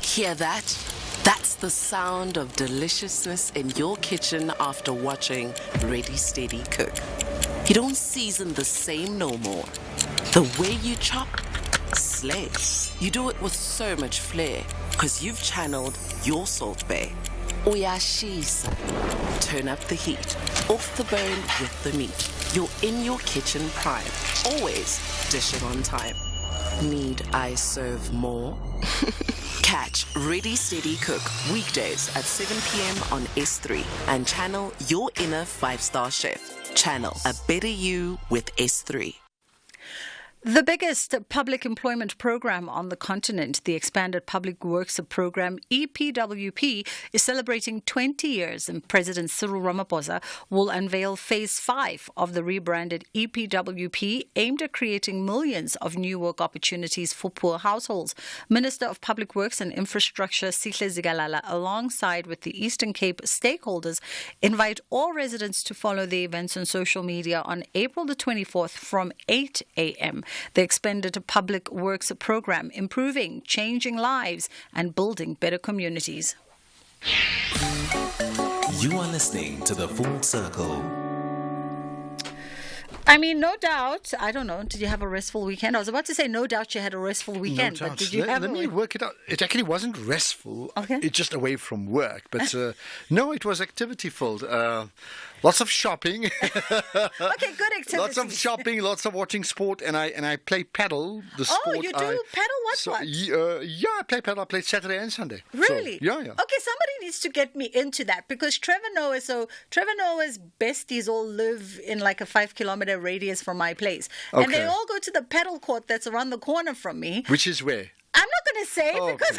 Speaker 13: Hear that? That's the sound of deliciousness in your kitchen after watching Ready Steady Cook. You don't season the same no more. The way you chop, slay. You do it with so much flair because you've channeled your Salt Bay. Uyashisa. Turn up the heat. Off the bone with the meat. You're in your kitchen prime. Always dishing on time. Need I serve more? Catch Ready Steady Cook weekdays at 7 p.m. on S3 and channel your inner 5-star chef. Channel a better you with S3.
Speaker 1: The biggest public employment program on the continent, the Expanded Public Works Program, EPWP, is celebrating 20 years, and President Cyril Ramaphosa will unveil Phase 5 of the rebranded EPWP, aimed at creating millions of new work opportunities for poor households. Minister of Public Works and Infrastructure, Sihle Zikalala, alongside with the Eastern Cape stakeholders, invite all residents to follow the events on social media on April the 24th from 8 a.m. The Expanded Public Works Program, improving, changing lives and building better communities.
Speaker 8: You are listening to The Full Circle.
Speaker 1: I mean, no doubt, I don't know, did you have a restful weekend? I was about to say no doubt you had a restful weekend,
Speaker 14: no
Speaker 1: but did you have
Speaker 14: Let me work it out. It actually wasn't restful. Okay. It's just away from work. But no, it was activity-filled. Lots of shopping.
Speaker 1: Okay, good activity.
Speaker 14: Lots of shopping, lots of watching sport, and I play paddle. The sport.
Speaker 1: Oh, you do paddle? What?
Speaker 14: Yeah, I play paddle. I play Saturday and Sunday.
Speaker 1: Really?
Speaker 14: So, yeah.
Speaker 1: Okay, somebody needs to get me into that because Trevor Noah's besties all live in like a 5-kilometer radius from my place, and they all go to the paddle court that's around the corner from me.
Speaker 14: Which is where?
Speaker 1: I'm not going to say because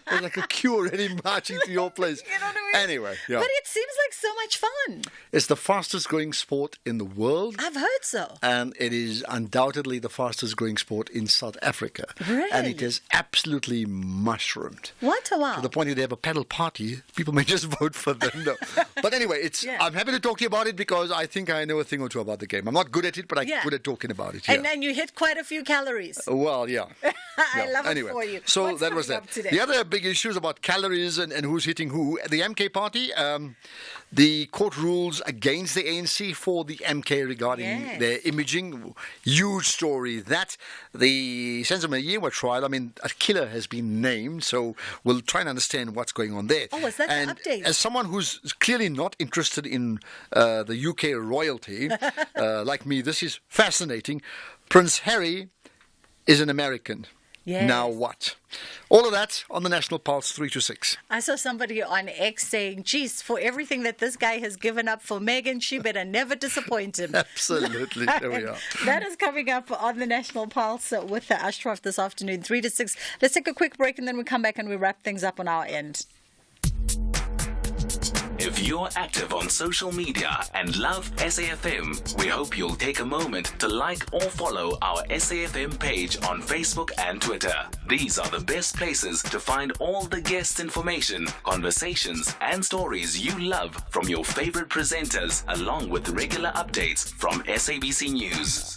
Speaker 14: there's like a queue already marching to your place.
Speaker 1: You know what I mean?
Speaker 14: Anyway, yeah.
Speaker 1: But it seems like so much fun.
Speaker 14: It's the fastest growing sport in the world.
Speaker 1: I've heard so.
Speaker 14: And it is undoubtedly the fastest growing sport in South Africa.
Speaker 1: Really?
Speaker 14: And it is absolutely mushroomed.
Speaker 1: What a wow.
Speaker 14: To the point that they have a paddle party. People may just vote for them. No. But anyway, I'm happy to talk to you about it because I think I know a thing or two about the game. I'm not good at it, but I'm good at talking about it.
Speaker 1: And then you hit quite a few calories.
Speaker 14: Well, yeah.
Speaker 1: I love it for you.
Speaker 14: So
Speaker 1: What's
Speaker 14: that was that.
Speaker 1: Today?
Speaker 14: The other big issues about calories and who's hitting who. The MK party, the court rules against the ANC for the MK regarding their imaging. Huge story. That the Senzo Mayiwa trial, I mean, a killer has been named, so we'll try and understand what's going on there.
Speaker 1: Oh, is that an update?
Speaker 14: As someone who's clearly not interested in the UK royalty, like me, this is fascinating. Prince Harry is an American.
Speaker 1: Yes.
Speaker 14: Now what? All of that on the National Pulse 3 to 6.
Speaker 1: I saw somebody on X saying, geez, for everything that this guy has given up for Meghan, she better never disappoint him.
Speaker 14: Absolutely. There we are.
Speaker 1: That is coming up on the National Pulse with the Ashraf this afternoon, 3 to 6. Let's take a quick break and then we come back and we wrap things up on our end.
Speaker 2: If you're active on social media and love SAFM, we hope you'll take a moment to like or follow our SAFM page on Facebook and Twitter. These are the best places to find all the guest information, conversations, and stories you love from your favorite presenters, along with regular updates from SABC News.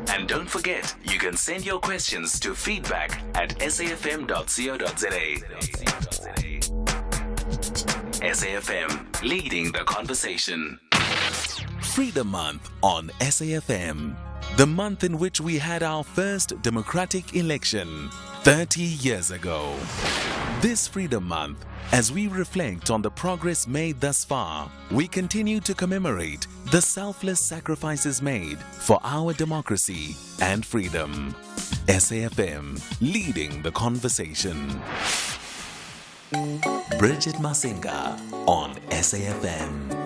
Speaker 2: And don't forget, you can send your questions to feedback@safm.co.za. SAFM, leading the conversation.
Speaker 8: Freedom Month on SAFM. the month in which we had our first democratic election 30 years ago. This Freedom Month, as we reflect on the progress made thus far, we continue to commemorate the selfless sacrifices made for our democracy and freedom. SAFM, leading the conversation. Bridget Masinga on SAFM.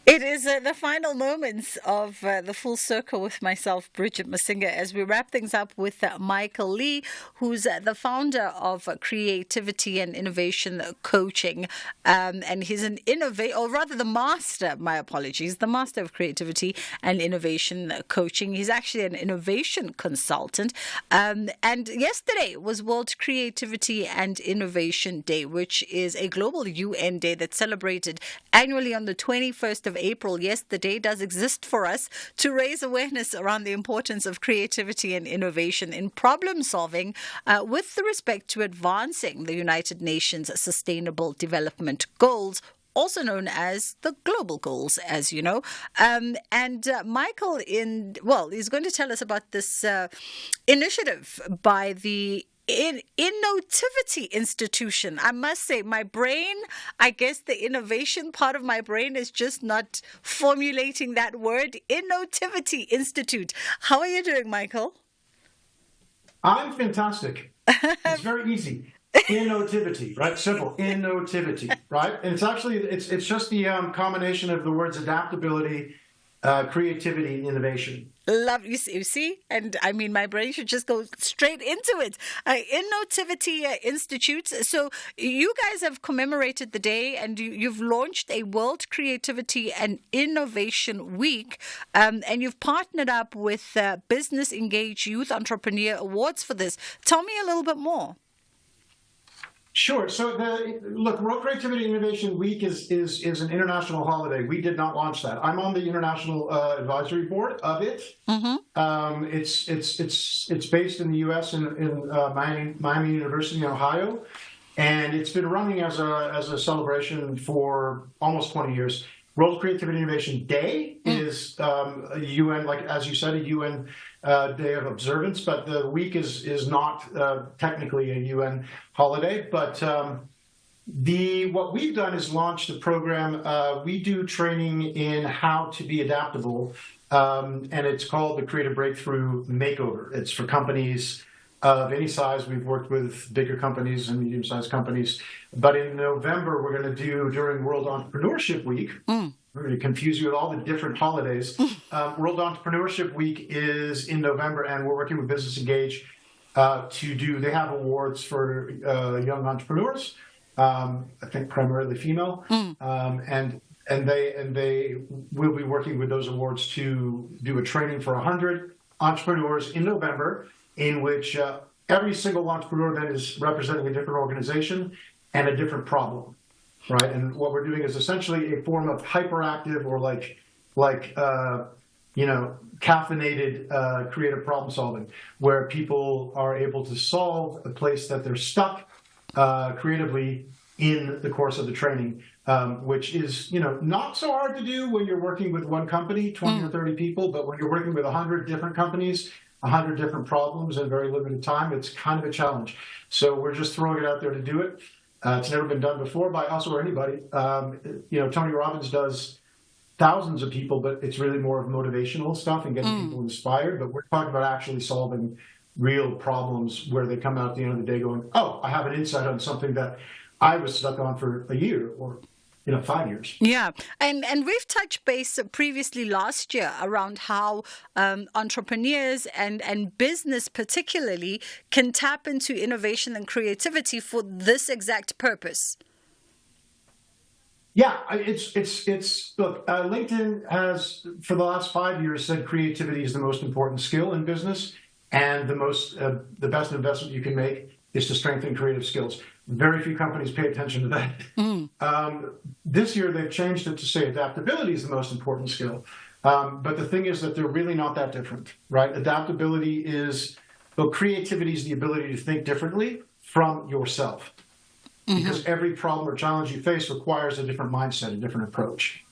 Speaker 1: It is the final moments of the Full Circle with myself, Bridget Masinga, as we wrap things up with Michael Lee, who's the founder of Creativity and Innovation Coaching. And he's an innovator, or rather the master, the master of Creativity and Innovation Coaching. He's actually an innovation consultant. And yesterday was World Creativity and Innovation Day, which is a global UN day that's celebrated annually on the 21st of April. Yes, the day does exist for us to raise awareness around the importance of creativity and innovation in problem solving with respect to advancing the United Nations Sustainable Development Goals, also known as the global goals, as you know. Michael, he's going to tell us about this initiative by the Innovativity Institution. I must say, my brain, I guess the innovation part of my brain is just not formulating that word. Innovativity Institute. How are you doing, Michael?
Speaker 15: I'm fantastic. It's very easy. Innovativity, right? Simple. Innovativity, right? And it's actually, it's just the combination of the words adaptability, creativity, and innovation.
Speaker 1: Love, you see, and I mean, my brain should just go straight into it. Innovativity Institute. So you guys have commemorated the day, and you've launched a World Creativity and Innovation Week, and you've partnered up with Business Engage Youth Entrepreneur Awards for this. Tell me a little bit more.
Speaker 15: Sure. So, World Creativity and Innovation Week is an international holiday. We did not launch that. I'm on the international advisory board of it. Mm-hmm. It's based in the U.S. in Miami University, Ohio, and it's been running as a celebration for almost 20 years. World Creativity and Innovation Day is a UN, like as you said, a UN day of observance, but the week is not technically a UN holiday. But what we've done is launched a program. We do training in how to be adaptable, and it's called the Creative Breakthrough Makeover. It's for companies of any size. We've worked with bigger companies and medium-sized companies. But in November, we're going to do, during World Entrepreneurship Week, we're going to confuse you with all the different holidays. World Entrepreneurship Week is in November, and we're working with Business Engage they have awards for young entrepreneurs, I think primarily female, and they will be working with those awards to do a training for 100 entrepreneurs in November, in which every single entrepreneur then is representing a different organization and a different problem, right? And what we're doing is essentially a form of hyperactive or caffeinated creative problem solving, where people are able to solve a place that they're stuck creatively in the course of the training, which is, not so hard to do when you're working with one company, 20 or 30 people, but when you're working with 100 different companies, 100 different problems in very limited time, it's kind of a challenge. So we're just throwing it out there to do it. It's never been done before by us or anybody. Tony Robbins does thousands of people, but it's really more of motivational stuff and getting people inspired. But we're talking about actually solving real problems where they come out at the end of the day going, oh, I have an insight on something that I was stuck on for a year or 5 years.
Speaker 1: Yeah. And we've touched base previously last year around how entrepreneurs and business particularly can tap into innovation and creativity for this exact purpose.
Speaker 15: Yeah, it's look, LinkedIn has for the last 5 years said creativity is the most important skill in business, and the best investment you can make is to strengthen creative skills. Very few companies pay attention to that. This year, they've changed it to say adaptability is the most important skill. But the thing is that they're really not that different, right? Adaptability creativity is the ability to think differently from yourself. Because every problem or challenge you face requires a different mindset, a different approach.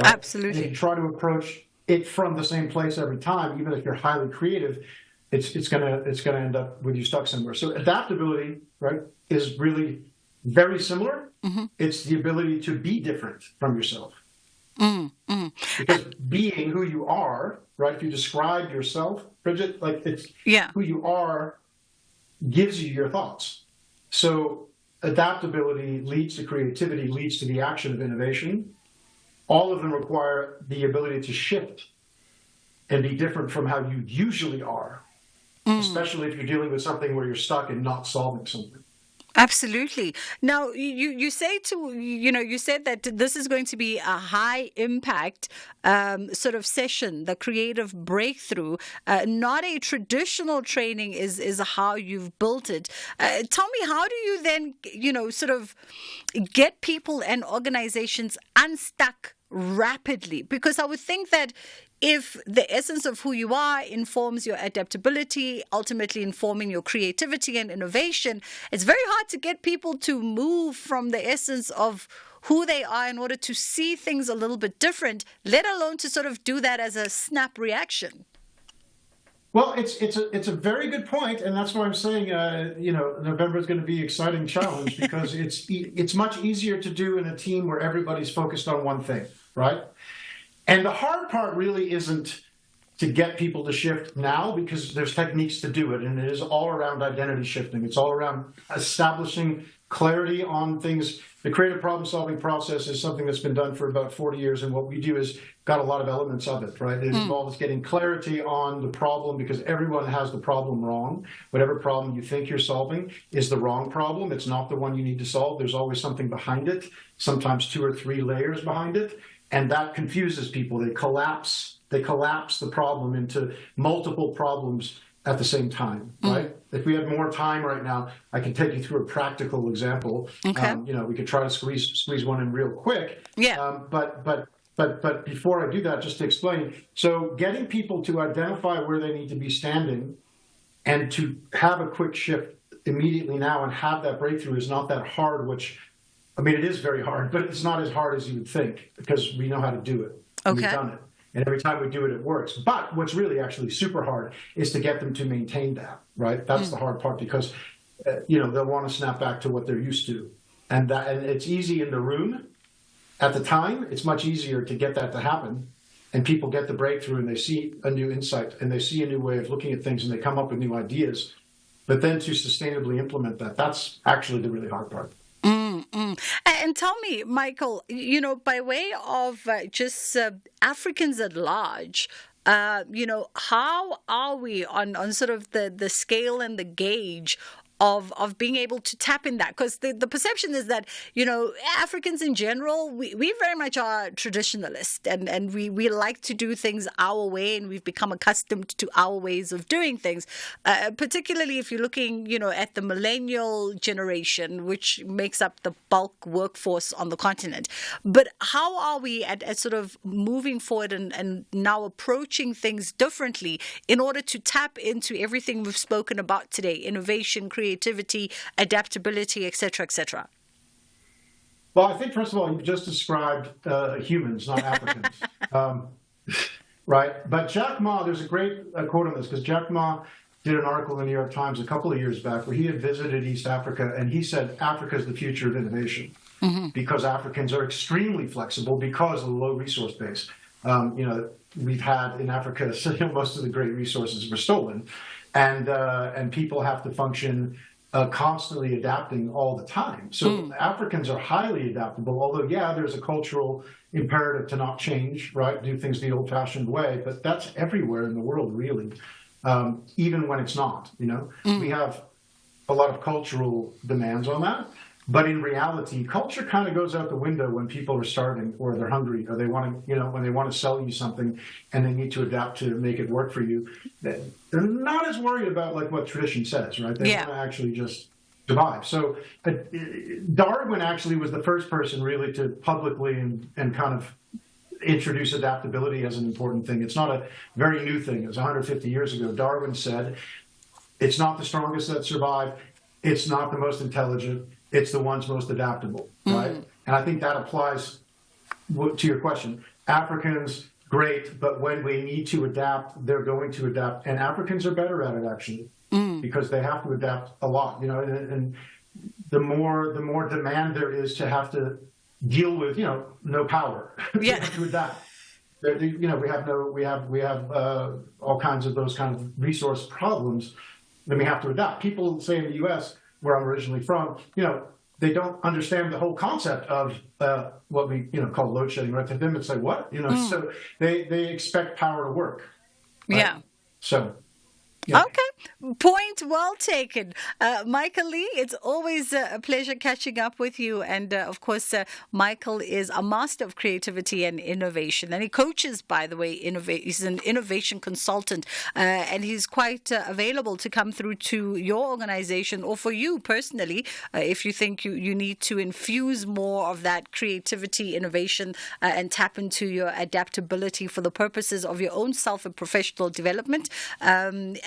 Speaker 15: Right?
Speaker 1: Absolutely.
Speaker 15: And if you try to approach it from the same place every time, even if you're highly creative, it's gonna end up with you stuck somewhere. So adaptability, right, is really very similar. It's the ability to be different from yourself. Because being who you are, right? If you describe yourself, Bridget, like it's who you are gives you your thoughts. So adaptability leads to creativity, leads to the action of innovation. All of them require the ability to shift and be different from how you usually are, especially if you're dealing with something where you're stuck and not solving something.
Speaker 1: Absolutely. Now, you say you said that this is going to be a high impact sort of session, the creative breakthrough, not a traditional training is how you've built it. Tell me, how do you then, sort of get people and organizations unstuck rapidly? Because I would think that if the essence of who you are informs your adaptability, ultimately informing your creativity and innovation, it's very hard to get people to move from the essence of who they are in order to see things a little bit different, let alone to sort of do that as a snap reaction.
Speaker 15: Well, it's a very good point, and that's why I'm saying November is going to be an exciting challenge because it's much easier to do in a team where everybody's focused on one thing, right? And the hard part really isn't to get people to shift now, because there's techniques to do it, and it is all around identity shifting. It's all around establishing clarity on things. The creative problem-solving process is something that's been done for about 40 years, and what we do is got a lot of elements of it, right? It involves getting clarity on the problem, because everyone has the problem wrong. Whatever problem you think you're solving is the wrong problem. It's not the one you need to solve. There's always something behind it, sometimes 2 or 3 layers behind it, and that confuses people. They collapse the problem into multiple problems at the same time, right? If we had more time right now, I can take you through a practical example.
Speaker 1: Okay.
Speaker 15: We could try to squeeze one in real quick.
Speaker 1: Yeah.
Speaker 15: But before I do that, just to explain, so getting people to identify where they need to be standing and to have a quick shift immediately now and have that breakthrough is not that hard, it is very hard, but it's not as hard as you would think, because we know how to do it.
Speaker 1: Okay.
Speaker 15: We've done it. And every time we do it, it works. But what's really actually super hard is to get them to maintain that, right? That's the hard part, because, they'll want to snap back to what they're used to. And it's easy in the room at the time. It's much easier to get that to happen. And people get the breakthrough and they see a new insight and they see a new way of looking at things and they come up with new ideas. But then to sustainably implement that, that's actually the really hard part.
Speaker 1: And tell me, Michael, by way of just Africans at large, how are we on sort of the scale and the gauge of being able to tap in that? Because the perception is that, Africans in general, we very much are traditionalist, and we like to do things our way, and we've become accustomed to our ways of doing things, particularly if you're looking, at the millennial generation, which makes up the bulk workforce on the continent. But how are we at sort of moving forward and now approaching things differently in order to tap into everything we've spoken about today: innovation, creativity, adaptability, etc., etc.?
Speaker 15: Well, I think, first of all, you've just described humans, not Africans. Right? But Jack Ma, there's a great quote on this, because Jack Ma did an article in the New York Times a couple of years back where he had visited East Africa, and he said Africa is the future of innovation, because Africans are extremely flexible because of the low resource base. We've had in Africa, most of the great resources were stolen, and people have to function constantly adapting all the time. So Africans are highly adaptable, although, there's a cultural imperative to not change, right? Do things the old-fashioned way, but that's everywhere in the world, really, even when it's not, We have a lot of cultural demands on that. But in reality, culture kind of goes out the window when people are starving or they're hungry or they want to, when they want to sell you something and they need to adapt to make it work for you. They're not as worried about what tradition says, right? They want to actually just survive. So Darwin actually was the first person really to publicly and kind of introduce adaptability as an important thing. It's not a very new thing. It was 150 years ago. Darwin said, it's not the strongest that survive. It's not the most intelligent. It's the ones most adaptable, right? And I think that applies to your question. Africans, great, but when we need to adapt, they're going to adapt. And Africans are better at it, actually, because they have to adapt a lot, and the more demand there is to have to deal with, no power. We have to adapt. We have all kinds of those kind of resource problems. Then we have to adapt. People say in the U.S., where I'm originally from, they don't understand the whole concept of what we call load shedding. Right? To them, it's like what So they expect power to work. Right?
Speaker 1: Yeah.
Speaker 15: So.
Speaker 1: Yeah. Okay, point well taken. Michael Lee, it's always a pleasure catching up with you. And of course, Michael is a master of creativity and innovation. And he coaches, by the way, he's an innovation consultant. And he's quite available to come through to your organization or for you personally, if you think you need to infuse more of that creativity, innovation, and tap into your adaptability for the purposes of your own self and professional development.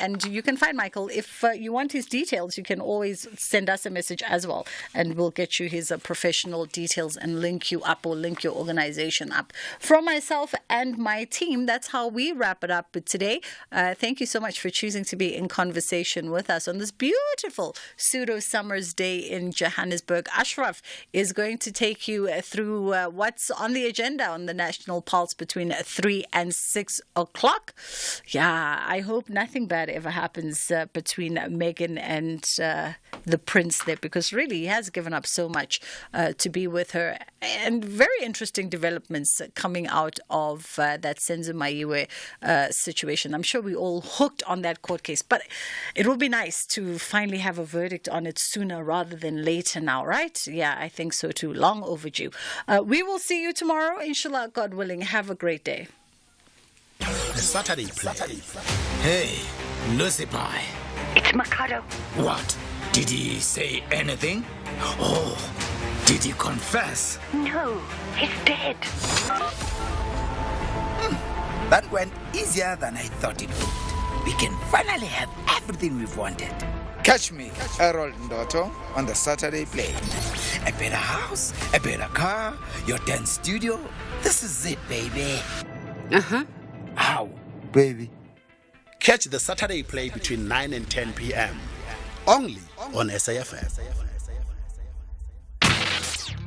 Speaker 1: And you can find Michael. If you want his details, you can always send us a message as well, and we'll get you his professional details and link you up or link your organization up. From myself and my team, that's how we wrap it up today. Thank you so much for choosing to be in conversation with us on this beautiful pseudo-summer's day in Johannesburg. Ashraf is going to take you through what's on the agenda on the National Pulse between 3 and 6 o'clock. Yeah, I hope nothing bad ever happens between Meghan and the prince there, because really he has given up so much to be with her, and very interesting developments coming out of that Senzo Mayiwe situation. I'm sure we all hooked on that court case, but it will be nice to finally have a verdict on it sooner rather than later now, right? Yeah, I think so too. Long overdue. We will see you tomorrow, inshallah, God willing. Have a great day.
Speaker 6: The Saturday play.
Speaker 5: Hey, Lucy Pie.
Speaker 16: It's Mikado.
Speaker 5: What? Did he say anything? Oh, did he confess?
Speaker 16: No, he's dead.
Speaker 5: That went easier than I thought it would. We can finally have everything we've wanted. Catch me, Errol Ndoto, on the Saturday play. A better house, a better car, your dance studio. This is it, baby.
Speaker 16: Uh-huh.
Speaker 5: How, baby?
Speaker 6: Catch the Saturday play between 9 and 10 p.m. only on SAFM.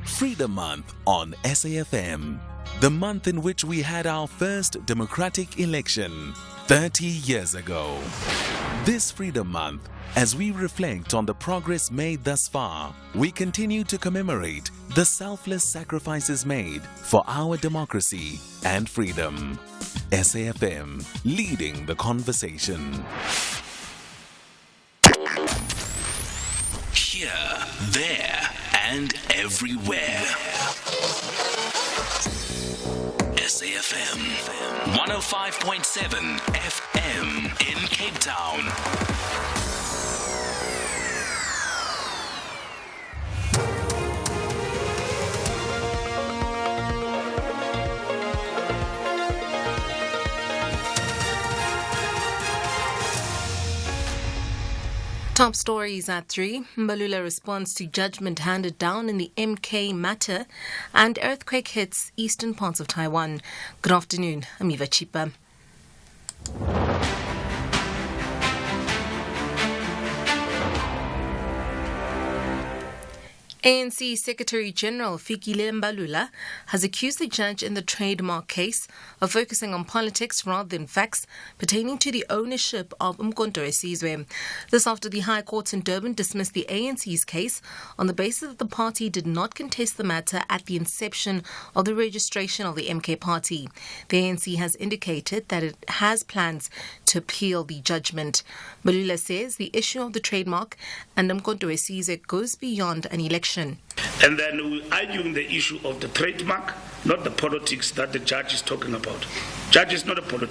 Speaker 8: Freedom Month on SAFM. The month in which we had our first democratic election 30 years ago. This Freedom Month, as we reflect on the progress made thus far, we continue to commemorate the selfless sacrifices made for our democracy and freedom. SAFM, leading the conversation.
Speaker 3: Here, there, and everywhere. SAFM 105.7 FM in Cape Town.
Speaker 4: Top stories at 3. Mbalula responds to judgment handed down in the MK matter, and earthquake hits eastern parts of Taiwan. Good afternoon, I'm Eva Chipa. ANC Secretary-General Fikile Mbalula has accused the judge in the trademark case of focusing on politics rather than facts pertaining to the ownership of Umkhonto weSizwe. This after the High Court in Durban dismissed the ANC's case on the basis that the party did not contest the matter at the inception of the registration of the MK party. The ANC has indicated that it has plans to appeal the judgment. Mbalula says the issue of the trademark and Umkhonto weSizwe goes beyond an election.
Speaker 17: And then we're arguing the issue of the trademark, not the politics that the judge is talking about. Judge is not a politician.